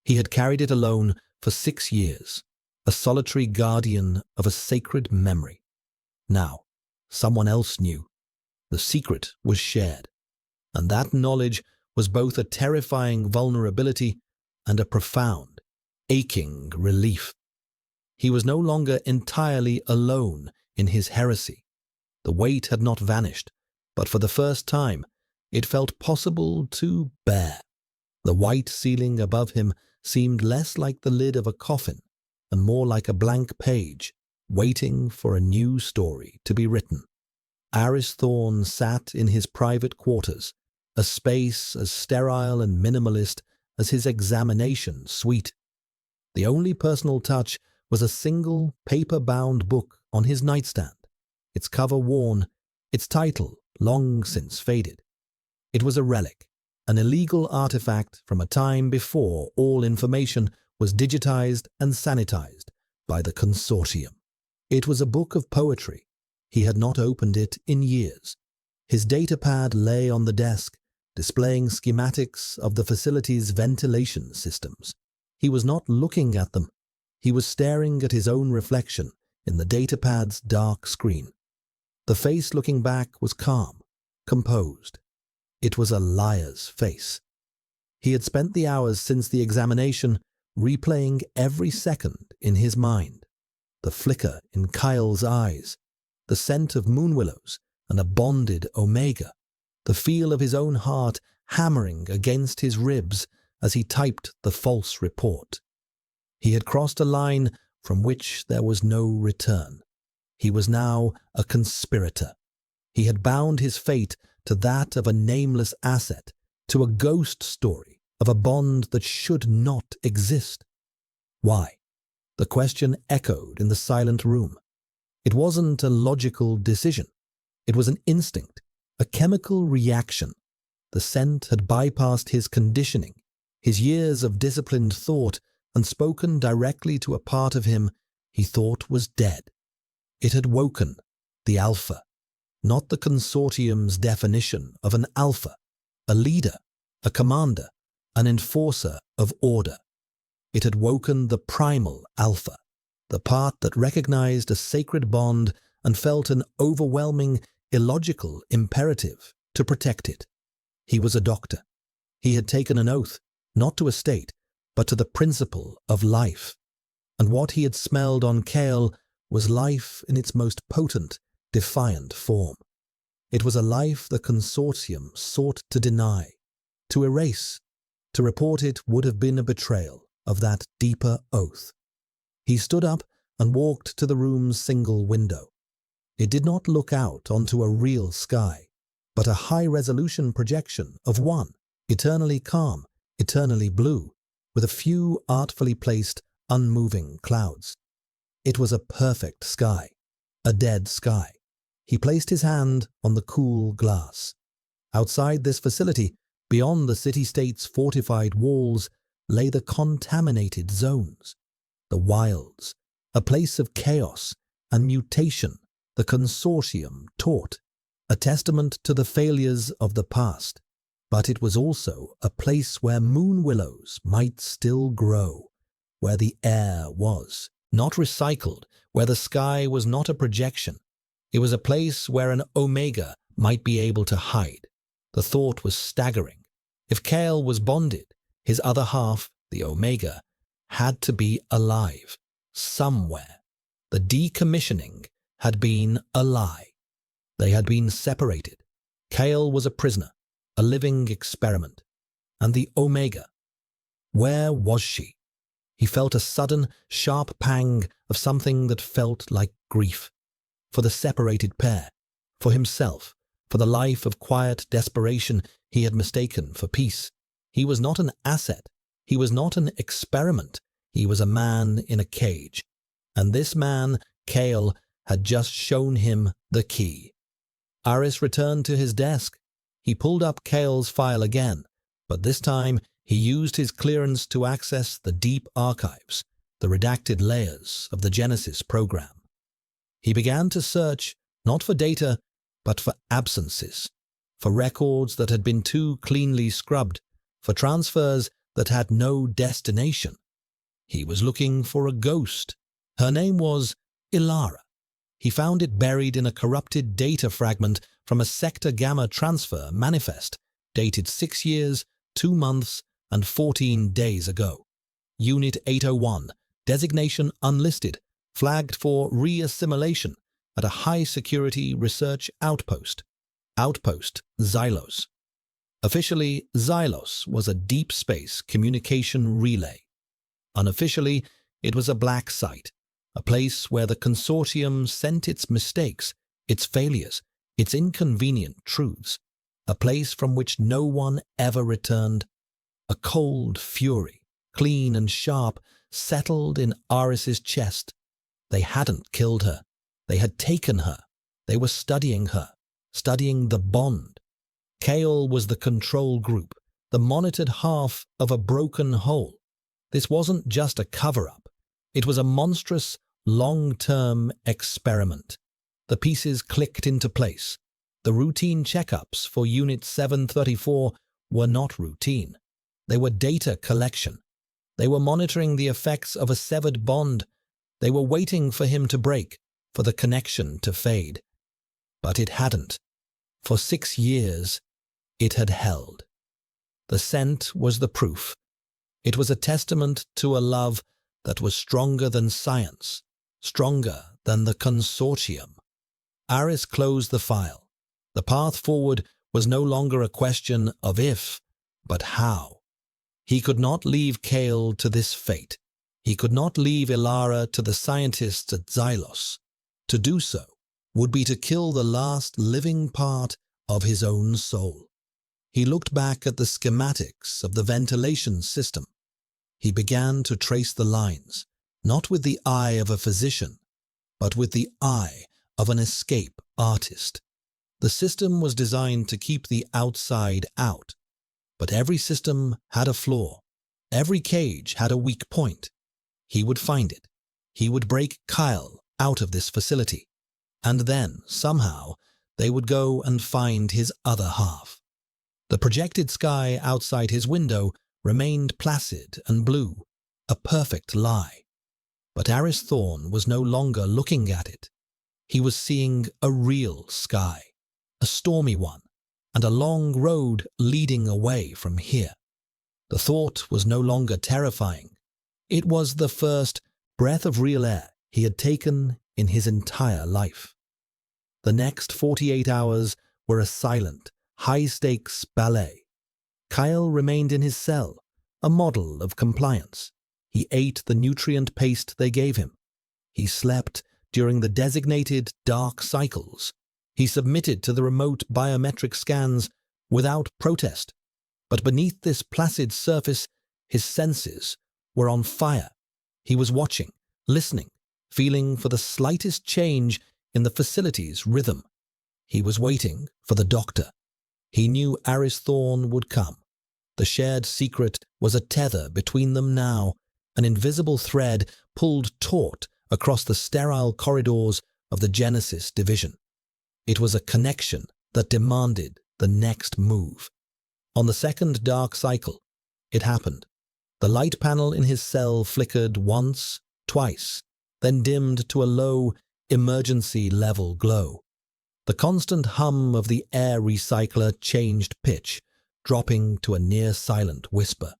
He had carried it alone for 6 years, a solitary guardian of a sacred memory. Now, someone else knew. The secret was shared, and that knowledge was both a terrifying vulnerability and a profound, aching relief. He was no longer entirely alone in his heresy. The weight had not vanished, but for the first time, it felt possible to bear. The white ceiling above him seemed less like the lid of a coffin and more like a blank page, waiting for a new story to be written. Aris Thorne sat in his private quarters, a space as sterile and minimalist as his examination suite. The only personal touch was a single paper-bound book on his nightstand, its cover worn, its title long since faded. It was a relic, an illegal artifact from a time before all information was digitized and sanitized by the consortium. It was a book of poetry. He had not opened it in years. His datapad lay on the desk, displaying schematics of the facility's ventilation systems. He was not looking at them. He was staring at his own reflection in the datapad's dark screen. The face looking back was calm, composed. It was a liar's face. He had spent the hours since the examination replaying every second in his mind. The flicker in Kyle's eyes, the scent of moonwillows and a bonded Omega, the feel of his own heart hammering against his ribs as he typed the false report. He had crossed a line from which there was no return. He was now a conspirator. He had bound his fate to that of a nameless asset, to a ghost story of a bond that should not exist. Why? The question echoed in the silent room. It wasn't a logical decision. It was an instinct, a chemical reaction. The scent had bypassed his conditioning, his years of disciplined thought, and spoken directly to a part of him he thought was dead. It had woken the alpha, not the consortium's definition of an alpha, a leader, a commander, an enforcer of order. It had woken the primal alpha, the part that recognized a sacred bond and felt an overwhelming, illogical imperative to protect it. He was a doctor. He had taken an oath, not to a state, but to the principle of life. And what he had smelled on Kale was life in its most potent, defiant form. It was a life the consortium sought to deny, to erase. To report it would have been a betrayal of that deeper oath. He stood up and walked to the room's single window. It did not look out onto a real sky, but a high-resolution projection of one, eternally calm, eternally blue, with a few artfully placed, unmoving clouds. It was a perfect sky, a dead sky. He placed his hand on the cool glass. Outside this facility, beyond the city-state's fortified walls, lay the contaminated zones, the wilds, a place of chaos and mutation the consortium taught, a testament to the failures of the past. But it was also a place where moon willows might still grow, where the air was not recycled, where the sky was not a projection. It was a place where an Omega might be able to hide. The thought was staggering. If Kale was bonded, his other half, the Omega, had to be alive, somewhere. The decommissioning had been a lie. They had been separated. Kale was a prisoner, a living experiment. And the Omega, where was she? He felt a sudden, sharp pang of something that felt like grief. For the separated pair, for himself, for the life of quiet desperation he had mistaken for peace. He was not an asset. He was not an experiment. He was a man in a cage. And this man, Kale, had just shown him the key. Aris returned to his desk. He pulled up Kale's file again, but this time he used his clearance to access the deep archives, the redacted layers of the Genesis program. He began to search not for data, but for absences, for records that had been too cleanly scrubbed, for transfers that had no destination. He was looking for a ghost. Her name was Ilara. He found it buried in a corrupted data fragment from a Sector Gamma transfer manifest, dated 6 years, 2 months, and 14 days ago. Unit 801, designation unlisted, flagged for re-assimilation at a high-security research outpost. Outpost Xylos. Officially, Xylos was a deep space communication relay. Unofficially, it was a black site, a place where the consortium sent its mistakes, its failures, its inconvenient truths, a place from which no one ever returned. A cold fury, clean and sharp, settled in Aris's chest. They hadn't killed her. They had taken her. They were studying her, studying the bond. Kale was the control group, the monitored half of a broken whole. This wasn't just a cover-up. It was a monstrous, long-term experiment. The pieces clicked into place. The routine checkups for Unit 734 were not routine. They were data collection. They were monitoring the effects of a severed bond. They were waiting for him to break, for the connection to fade. But it hadn't. For 6 years, it had held. The scent was the proof. It was a testament to a love that was stronger than science, stronger than the consortium. Aris closed the file. The path forward was no longer a question of if, but how. He could not leave Kale to this fate. He could not leave Ilara to the scientists at Xylos. To do so would be to kill the last living part of his own soul. He looked back at the schematics of the ventilation system. He began to trace the lines, not with the eye of a physician, but with the eye of an escape artist. The system was designed to keep the outside out, but every system had a flaw. Every cage had a weak point. He would find it. He would break Kyle out of this facility. And then, somehow, they would go and find his other half. The projected sky outside his window remained placid and blue, a perfect lie. But Aris Thorne was no longer looking at it. He was seeing a real sky, a stormy one, and a long road leading away from here. The thought was no longer terrifying. It was the first breath of real air he had taken in his entire life. The next 48 hours were a silent, high-stakes ballet. Kyle remained in his cell, a model of compliance. He ate the nutrient paste they gave him. He slept during the designated dark cycles. He submitted to the remote biometric scans without protest. But beneath this placid surface, his senses were on fire. He was watching, listening, feeling for the slightest change in the facility's rhythm. He was waiting for the doctor. He knew Aris Thorne would come. The shared secret was a tether between them now, an invisible thread pulled taut across the sterile corridors of the Genesis division. It was a connection that demanded the next move. On the second dark cycle, it happened. The light panel in his cell flickered once, twice, then dimmed to a low, emergency-level glow. The constant hum of the air recycler changed pitch, dropping to a near-silent whisper.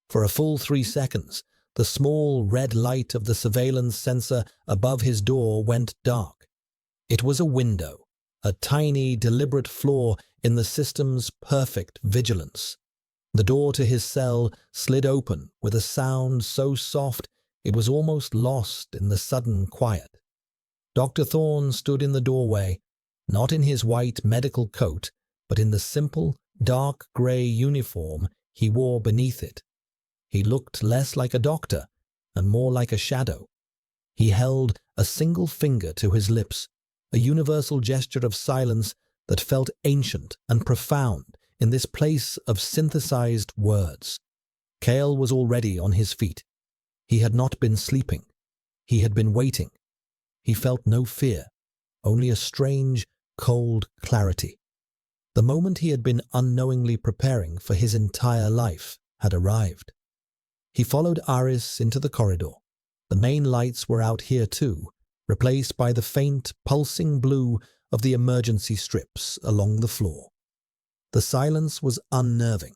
For a full 3 seconds, the small red light of the surveillance sensor above his door went dark. It was a window, a tiny, deliberate flaw in the system's perfect vigilance. The door to his cell slid open with a sound so soft it was almost lost in the sudden quiet. Dr. Thorne stood in the doorway, not in his white medical coat, but in the simple, dark grey uniform he wore beneath it. He looked less like a doctor and more like a shadow. He held a single finger to his lips, a universal gesture of silence that felt ancient and profound in this place of synthesized words. Kale was already on his feet. He had not been sleeping. He had been waiting. He felt no fear, only a strange, cold clarity. The moment he had been unknowingly preparing for his entire life had arrived. He followed Iris into the corridor. The main lights were out here too, replaced by the faint, pulsing blue of the emergency strips along the floor. The silence was unnerving.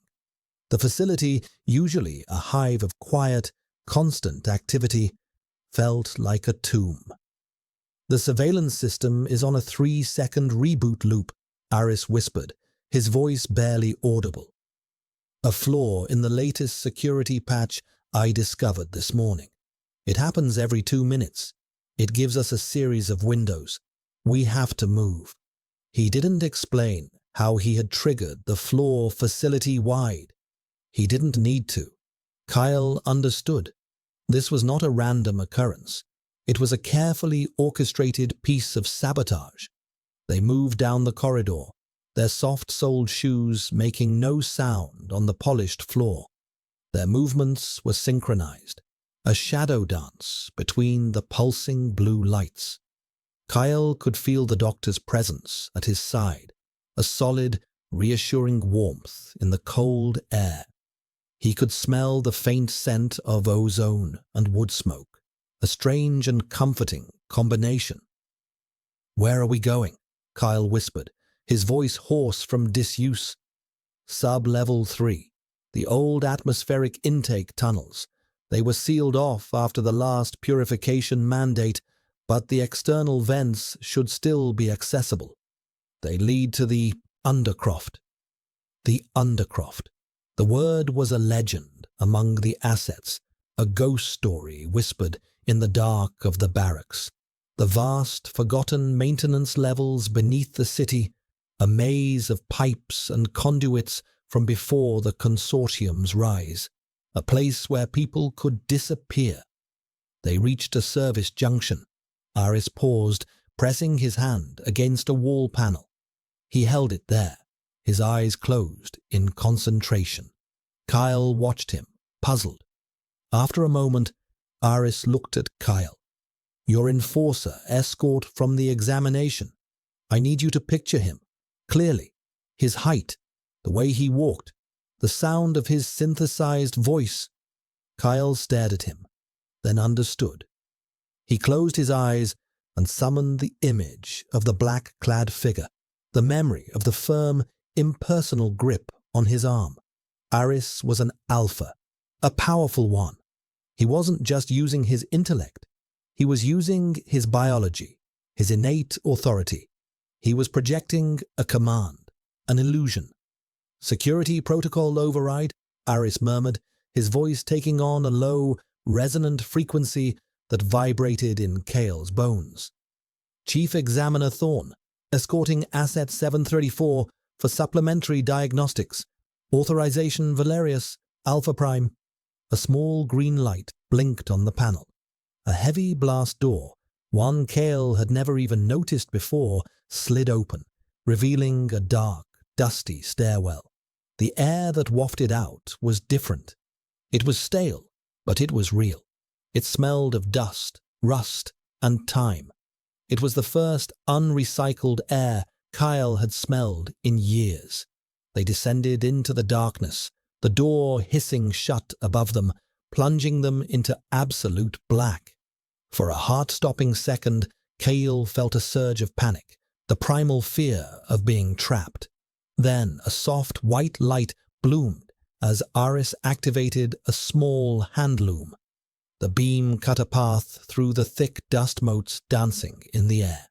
The facility, usually a hive of quiet, constant activity, felt like a tomb. "The surveillance system is on a 3-second reboot loop," Iris whispered, his voice barely audible. "A flaw in the latest security patch I discovered this morning. It happens every 2 minutes. It gives us a series of windows. We have to move." He didn't explain how he had triggered the flaw facility-wide. He didn't need to. Kyle understood. This was not a random occurrence. It was a carefully orchestrated piece of sabotage. They moved down the corridor, their soft-soled shoes making no sound on the polished floor. Their movements were synchronized, a shadow dance between the pulsing blue lights. Kyle could feel the doctor's presence at his side, a solid, reassuring warmth in the cold air. He could smell the faint scent of ozone and wood smoke, a strange and comforting combination. "Where are we going?" Kyle whispered, his voice hoarse from disuse. "Sub-level 3, the old atmospheric intake tunnels. They were sealed off after the last purification mandate, but the external vents should still be accessible. They lead to the Undercroft." The Undercroft. The word was a legend among the assets, a ghost story whispered in the dark of the barracks. The vast, forgotten maintenance levels beneath the city, a maze of pipes and conduits from before the consortium's rise, a place where people could disappear. They reached a service junction. Iris paused, pressing his hand against a wall panel. He held it there, his eyes closed in concentration. Kyle watched him, puzzled. After a moment, Iris looked at Kyle. "Your enforcer escort from the examination. I need you to picture him, clearly. His height, the way he walked, the sound of his synthesized voice." Kyle stared at him, then understood. He closed his eyes and summoned the image of the black-clad figure, the memory of the firm, impersonal grip on his arm. Iris was an alpha, a powerful one. He wasn't just using his intellect. He was using his biology, his innate authority. He was projecting a command, an illusion. "Security protocol override," Iris murmured, his voice taking on a low, resonant frequency that vibrated in Kale's bones. "Chief Examiner Thorne, escorting Asset 734 for supplementary diagnostics. Authorization Valerius, Alpha Prime." A small green light blinked on the panel. A heavy blast door, one Kale had never even noticed before, slid open, revealing a dark, dusty stairwell. The air that wafted out was different. It was stale, but it was real. It smelled of dust, rust, and time. It was the first unrecycled air Kyle had smelled in years. They descended into the darkness, the door hissing shut above them, plunging them into absolute black. For a heart-stopping second, Kale felt a surge of panic, the primal fear of being trapped. Then a soft white light bloomed as Iris activated a small hand loom. The beam cut a path through the thick dust motes dancing in the air.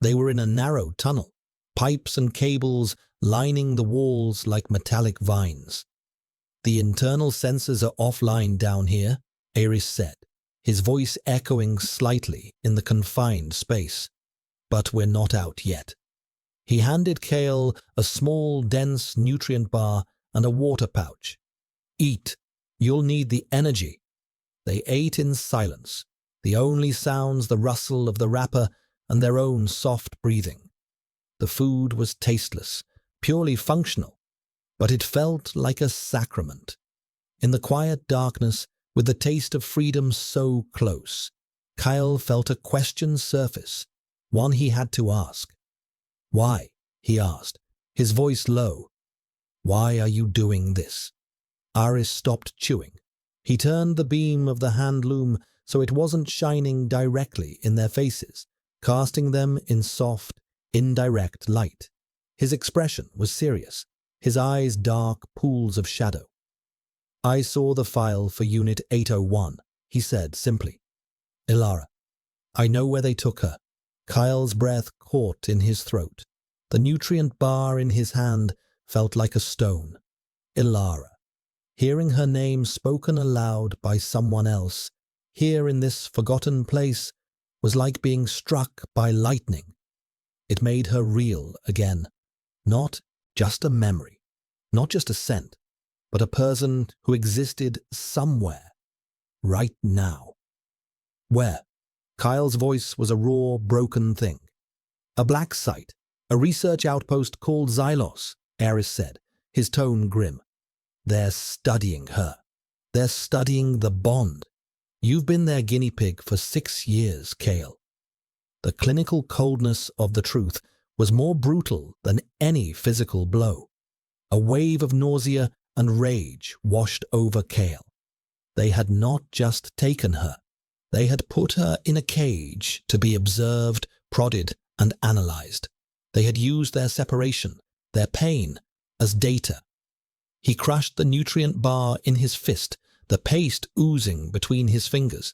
They were in a narrow tunnel, pipes and cables lining the walls like metallic vines. "The internal sensors are offline down here," Iris said, his voice echoing slightly in the confined space. "But we're not out yet. He handed Kale a small, dense nutrient bar and a water pouch. "Eat. You'll need the energy." They ate in silence, the only sounds the rustle of the wrapper and their own soft breathing. The food was tasteless, purely functional, but it felt like a sacrament. In the quiet darkness, with the taste of freedom so close, Kyle felt a question surface, one he had to ask. "Why?" he asked, his voice low. "Why are you doing this?" Aris stopped chewing. He turned the beam of the hand loom so it wasn't shining directly in their faces, casting them in soft, indirect light. His expression was serious, his eyes dark pools of shadow. "I saw the file for Unit 801, he said simply. "Ilara, I know where they took her." Kyle's breath caught in his throat. The nutrient bar in his hand felt like a stone. Ilara. Hearing her name spoken aloud by someone else, here in this forgotten place, was like being struck by lightning. It made her real again. Not just a memory, not just a scent, but a person who existed somewhere, right now. Where? Kyle's voice was a raw, broken thing. "A black site, a research outpost called Xylos," Aris said, his tone grim. "They're studying her. They're studying the bond. You've been their guinea pig for 6 years, Kale." The clinical coldness of the truth was more brutal than any physical blow. A wave of nausea and rage washed over Kale. They had not just taken her. They had put her in a cage to be observed, prodded, and analyzed. They had used their separation, their pain, as data. He crushed the nutrient bar in his fist, the paste oozing between his fingers.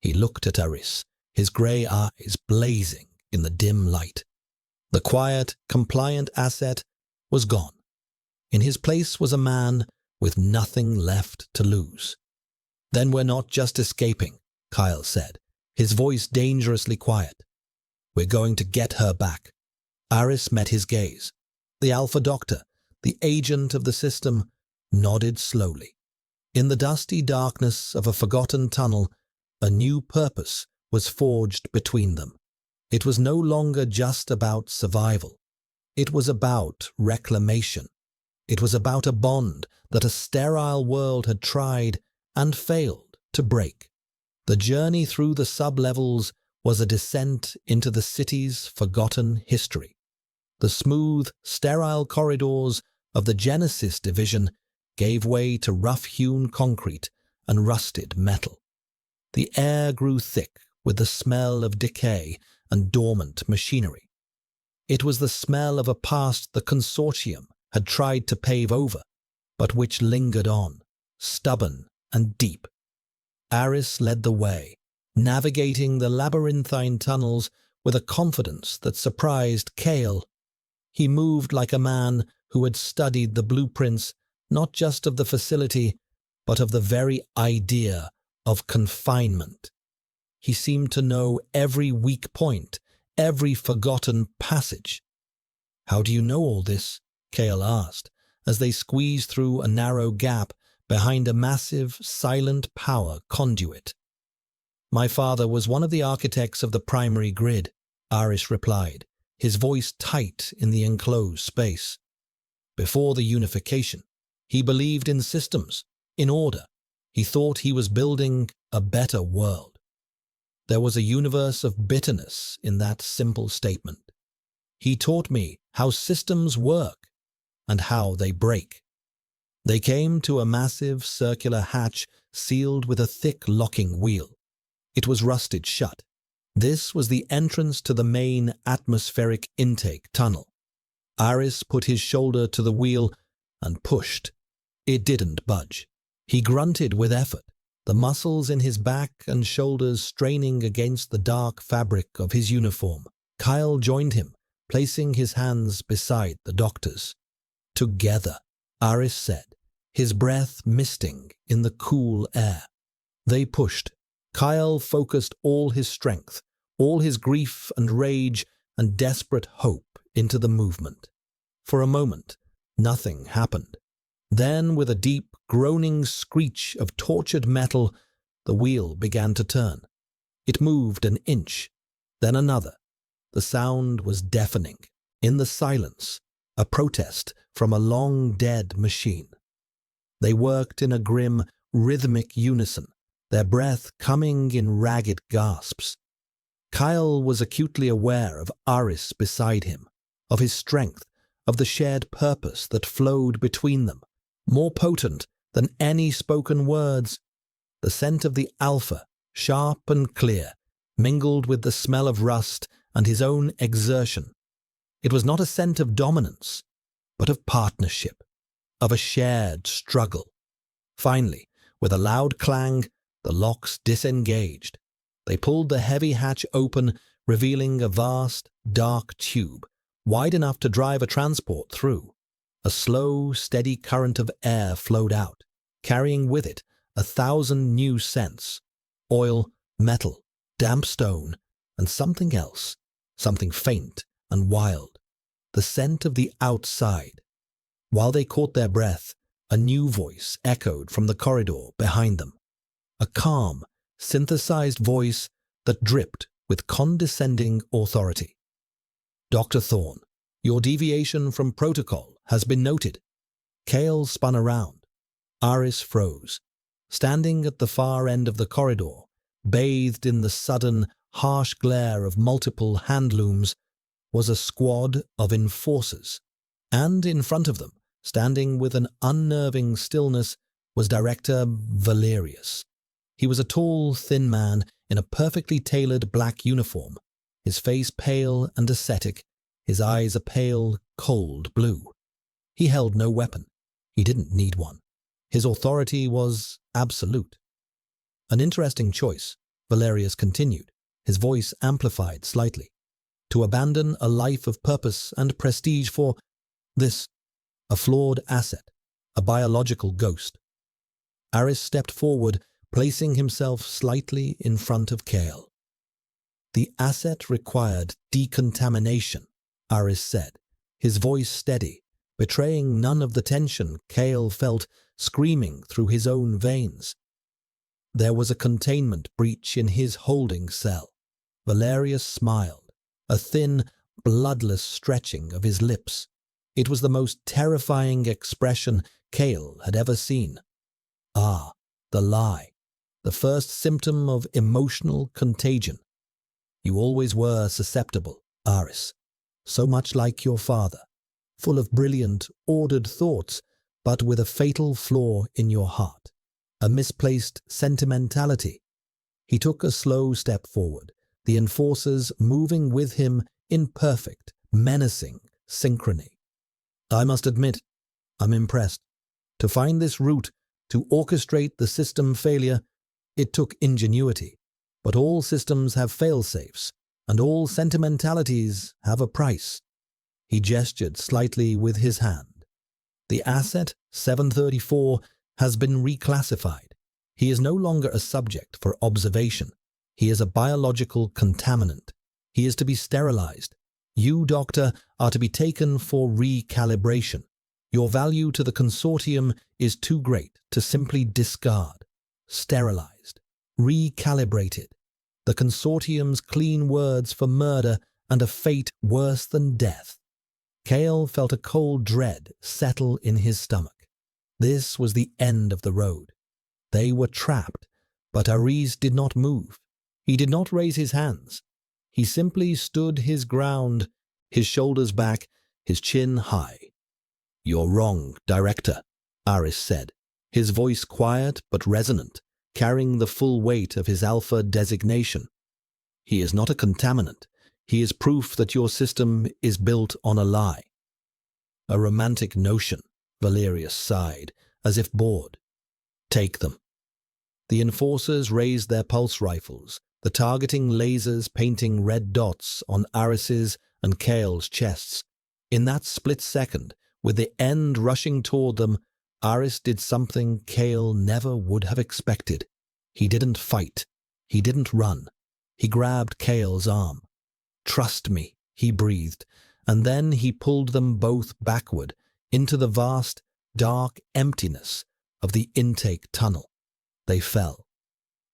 He looked at Aris, his grey eyes blazing in the dim light. The quiet, compliant asset was gone. In his place was a man with nothing left to lose. "Then we're not just escaping," Kyle said, his voice dangerously quiet. "We're going to get her back." Aris met his gaze. The Alpha Doctor, the agent of the system, nodded slowly. In the dusty darkness of a forgotten tunnel, a new purpose was forged between them. It was no longer just about survival. It was about reclamation. It was about a bond that a sterile world had tried and failed to break. The journey through the sub-levels was a descent into the city's forgotten history. The smooth, sterile corridors of the Genesis division gave way to rough-hewn concrete and rusted metal. The air grew thick with the smell of decay and dormant machinery. It was the smell of a past the consortium had tried to pave over, but which lingered on, stubborn and deep. Aris led the way, navigating the labyrinthine tunnels with a confidence that surprised Kale. He moved like a man who had studied the blueprints not just of the facility, but of the very idea of confinement. He seemed to know every weak point, every forgotten passage. "How do you know all this?" Kale asked, as they squeezed through a narrow gap behind a massive, silent power conduit. "My father was one of the architects of the primary grid," Aris replied, his voice tight in the enclosed space. "Before the unification, he believed in systems, in order. He thought he was building a better world." There was a universe of bitterness in that simple statement. "He taught me how systems work and how they break." They came to a massive circular hatch sealed with a thick locking wheel. It was rusted shut. This was the entrance to the main atmospheric intake tunnel. Aris put his shoulder to the wheel and pushed. It didn't budge. He grunted with effort, the muscles in his back and shoulders straining against the dark fabric of his uniform. Kyle joined him, placing his hands beside the doctor's. "Together," Aris said, his breath misting in the cool air. They pushed. Kyle focused all his strength, all his grief and rage and desperate hope into the movement. For a moment, nothing happened. Then, with a deep, groaning screech of tortured metal, the wheel began to turn. It moved an inch, then another. The sound was deafening. In the silence, a protest from a long-dead machine. They worked in a grim, rhythmic unison, their breath coming in ragged gasps. Kyle was acutely aware of Aris beside him, of his strength, of the shared purpose that flowed between them, more potent than any spoken words. The scent of the alpha, sharp and clear, mingled with the smell of rust and his own exertion. It was not a scent of dominance, but of partnership, of a shared struggle. Finally, with a loud clang, the locks disengaged. They pulled the heavy hatch open, revealing a vast, dark tube, wide enough to drive a transport through. A slow, steady current of air flowed out, carrying with it 1,000 new scents: oil, metal, damp stone, and something else, something faint and wild, the scent of the outside. While they caught their breath, a new voice echoed from the corridor behind them, a calm, synthesized voice that dripped with condescending authority. "Dr. Thorne, your deviation from protocol has been noted." Kale spun around. Aris froze. Standing at the far end of the corridor, bathed in the sudden, harsh glare of multiple handlooms, was a squad of enforcers. And in front of them, standing with an unnerving stillness, was Director Valerius. He was a tall, thin man in a perfectly tailored black uniform, his face pale and ascetic, his eyes a pale, cold blue. He held no weapon. He didn't need one. His authority was absolute. "An interesting choice," Valerius continued, his voice amplified slightly. "To abandon a life of purpose and prestige for this, a flawed asset, a biological ghost." Aris stepped forward, placing himself slightly in front of Kale. "The asset required decontamination," Aris said, his voice steady, betraying none of the tension Kale felt screaming through his own veins. "There was a containment breach in his holding cell." Valerius smiled, a thin, bloodless stretching of his lips. It was the most terrifying expression Kale had ever seen. Ah, the lie, the first symptom of emotional contagion. "You always were susceptible, Aris, so much like your father, full of brilliant, ordered thoughts, but with a fatal flaw in your heart, a misplaced sentimentality." He took a slow step forward, the enforcers moving with him in perfect, menacing synchrony. "I must admit, I'm impressed. To find this route, to orchestrate the system failure, it took ingenuity. But all systems have fail-safes, and all sentimentalities have a price." He gestured slightly with his hand. "The asset, 734, has been reclassified. He is no longer a subject for observation. He is a biological contaminant. He is to be sterilized. You, Doctor, are to be taken for recalibration. Your value to the consortium is too great to simply discard. Sterilized. Recalibrated. The consortium's clean words for murder and a fate worse than death." Kale felt a cold dread settle in his stomach. This was the end of the road. They were trapped, but Aris did not move. He did not raise his hands. He simply stood his ground, his shoulders back, his chin high. "You're wrong, Director," Aris said, his voice quiet but resonant, carrying the full weight of his alpha designation. "He is not a contaminant. He is proof that your system is built on a lie." "A romantic notion," Valerius sighed, as if bored. "Take them." The enforcers raised their pulse rifles, the targeting lasers painting red dots on Aris's and Kale's chests. In that split second, with the end rushing toward them, Aris did something Kale never would have expected. He didn't fight. He didn't run. He grabbed Kale's arm. "Trust me," he breathed, and then he pulled them both backward into the vast, dark emptiness of the intake tunnel. They fell.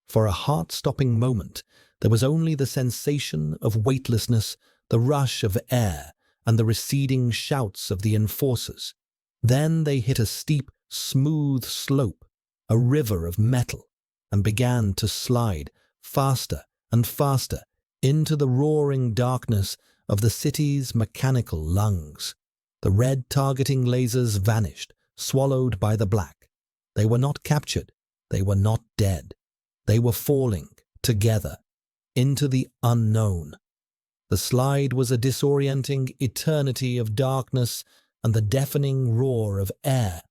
For a heart-stopping moment, there was only the sensation of weightlessness, the rush of air, and the receding shouts of the enforcers. Then they hit a steep, smooth slope, a river of metal, and began to slide faster and faster into the roaring darkness of the city's mechanical lungs. The red targeting lasers vanished, swallowed by the black. They were not captured. They were not dead. They were falling, together, into the unknown. The slide was a disorienting eternity of darkness and the deafening roar of air.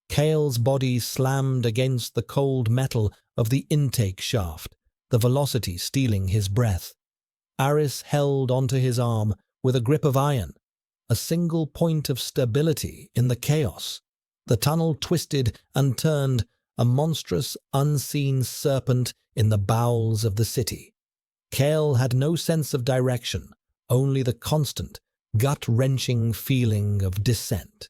Kale's body slammed against the cold metal of the intake shaft, the velocity stealing his breath. Aris held onto his arm with a grip of iron, a single point of stability in the chaos. The tunnel twisted and turned, a monstrous, unseen serpent in the bowels of the city. Kale had no sense of direction, only the constant, gut-wrenching feeling of descent.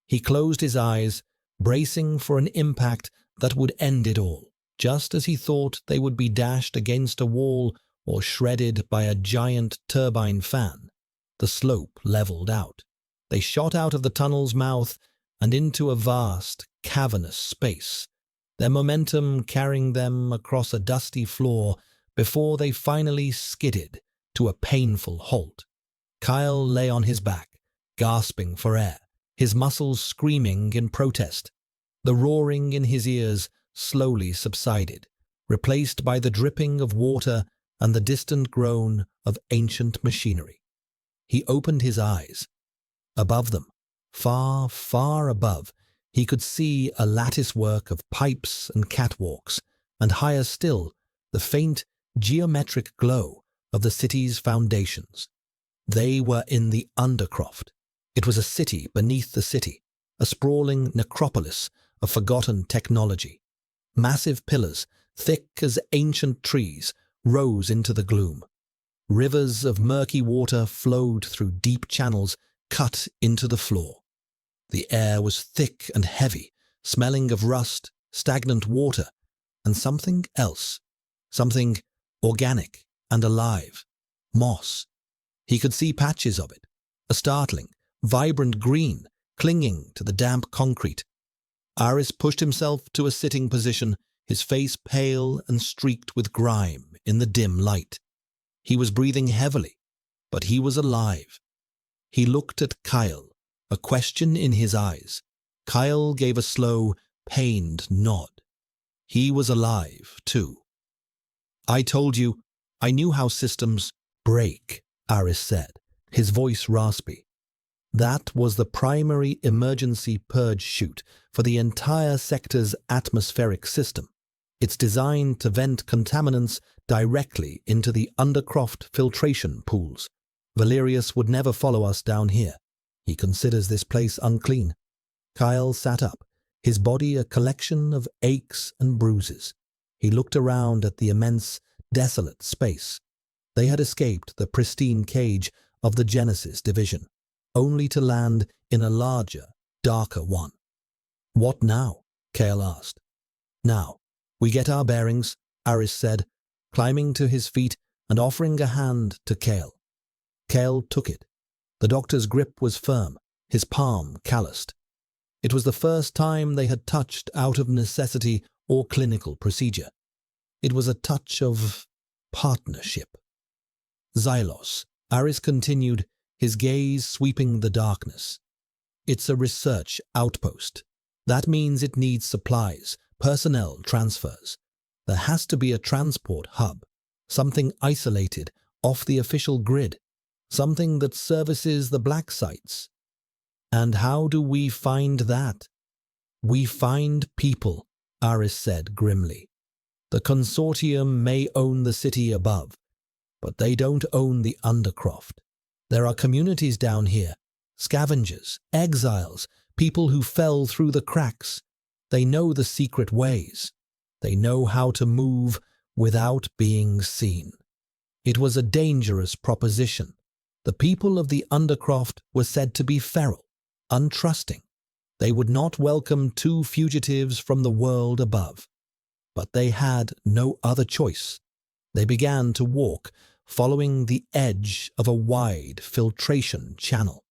He closed his eyes, bracing for an impact that would end it all, just as he thought they would be dashed against a wall or shredded by a giant turbine fan. The slope leveled out. They shot out of the tunnel's mouth and into a vast, cavernous space, their momentum carrying them across a dusty floor before they finally skidded to a painful halt. Kyle lay on his back, gasping for air, his muscles screaming in protest. The roaring in his ears slowly subsided, replaced by the dripping of water and the distant groan of ancient machinery. He opened his eyes. Above them, far, far above, he could see a latticework of pipes and catwalks, and higher still, the faint, geometric glow of the city's foundations. They were in the Undercroft. It was a city beneath the city, a sprawling necropolis of forgotten technology. Massive pillars, thick as ancient trees, rose into the gloom. Rivers of murky water flowed through deep channels cut into the floor. The air was thick and heavy, smelling of rust, stagnant water, and something else, something organic and alive, moss. He could see patches of it, a startling, vibrant green clinging to the damp concrete. Aris pushed himself to a sitting position, his face pale and streaked with grime in the dim light. He was breathing heavily, but he was alive. He looked at Kyle, a question in his eyes. Kyle gave a slow, pained nod. He was alive, too. "I told you, I knew how systems break," Aris said, his voice raspy. That was the primary emergency purge chute for the entire sector's atmospheric system. It's designed to vent contaminants directly into the Undercroft filtration pools. Valerius would never follow us down here. He considers this place unclean. Kyle sat up, his body a collection of aches and bruises. He looked around at the immense, desolate space. They had escaped the pristine cage of the Genesis division, only to land in a larger, darker one. "What now?" Kale asked. "Now, we get our bearings," Aris said, climbing to his feet and offering a hand to Kale. Kale took it. The doctor's grip was firm, his palm calloused. It was the first time they had touched out of necessity or clinical procedure. It was a touch of partnership. "Xylos," Aris continued, his gaze sweeping the darkness. "It's a research outpost. That means it needs supplies, personnel transfers. There has to be a transport hub, something isolated off the official grid, something that services the black sites. And how do we find that?" "We find people," Aris said grimly. "The consortium may own the city above, but they don't own the Undercroft. There are communities down here, scavengers, exiles, people who fell through the cracks. They know the secret ways. They know how to move without being seen." It was a dangerous proposition. The people of the Undercroft were said to be feral, untrusting. They would not welcome two fugitives from the world above. But they had no other choice. They began to walk, following the edge of a wide filtration channel.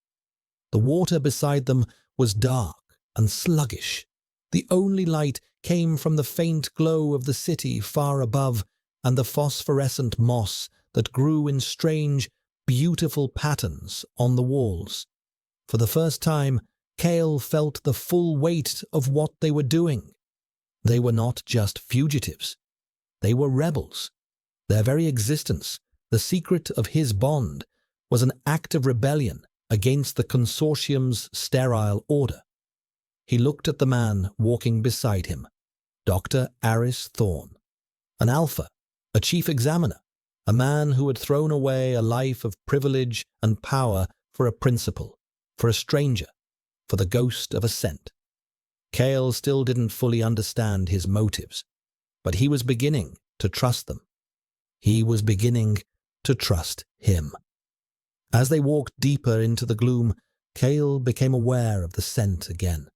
The water beside them was dark and sluggish. The only light came from the faint glow of the city far above and the phosphorescent moss that grew in strange, beautiful patterns on the walls. For the first time, Kale felt the full weight of what they were doing. They were not just fugitives. They were rebels. Their very existence, the secret of his bond, was an act of rebellion against the consortium's sterile order. He looked at the man walking beside him, Dr. Aris Thorne, an alpha, a chief examiner, a man who had thrown away a life of privilege and power for a principle, for a stranger, for the ghost of a scent. Kale still didn't fully understand his motives, but he was beginning to trust them. He was beginning to trust him. As they walked deeper into the gloom, Kale became aware of the scent again.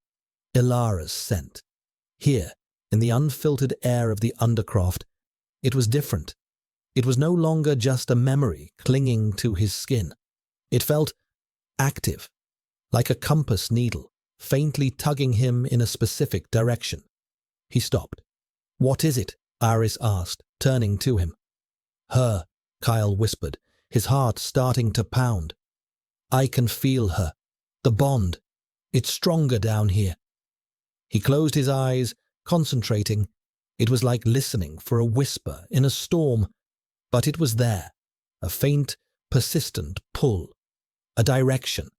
Ilara's scent. Here, in the unfiltered air of the Undercroft, it was different. It was no longer just a memory clinging to his skin. It felt active, like a compass needle, faintly tugging him in a specific direction. He stopped. "What is it?" Aris asked, turning to him. "Her," Kyle whispered, his heart starting to pound. "I can feel her. The bond. It's stronger down here." He closed his eyes, concentrating. It was like listening for a whisper in a storm, but it was there, a faint, persistent pull, a direction,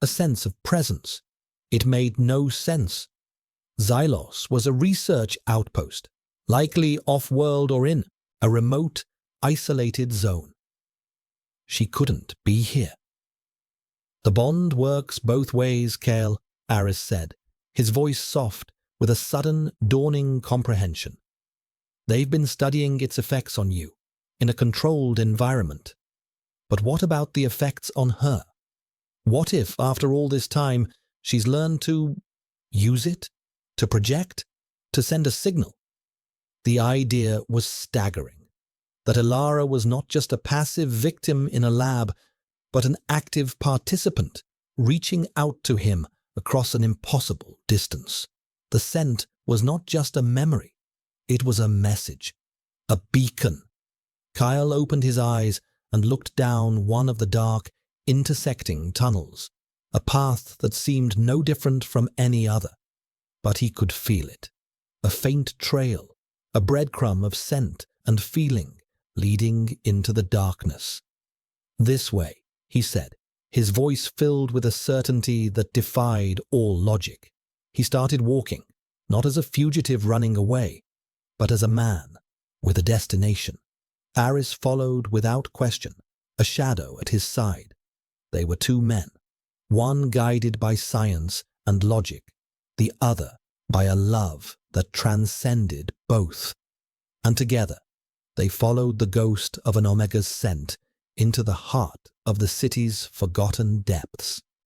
a sense of presence. It made no sense. Xylos was a research outpost, likely off-world or in a remote, isolated zone. She couldn't be here. "The bond works both ways, Kale," Aris said, his voice soft with a sudden, dawning comprehension. "They've been studying its effects on you, in a controlled environment. But what about the effects on her? What if, after all this time, she's learned to use it, to project, to send a signal?" The idea was staggering. That Ilara was not just a passive victim in a lab, but an active participant, reaching out to him across an impossible distance. The scent was not just a memory. It was a message, a beacon. Kyle opened his eyes and looked down one of the dark, intersecting tunnels, a path that seemed no different from any other. But he could feel it. A faint trail, a breadcrumb of scent and feeling leading into the darkness. "This way," he said, his voice filled with a certainty that defied all logic. He started walking, not as a fugitive running away, but as a man with a destination. Aris followed without question, a shadow at his side. They were two men, one guided by science and logic, the other by a love that transcended both. And together, they followed the ghost of an Omega's scent into the heart of the city's forgotten depths.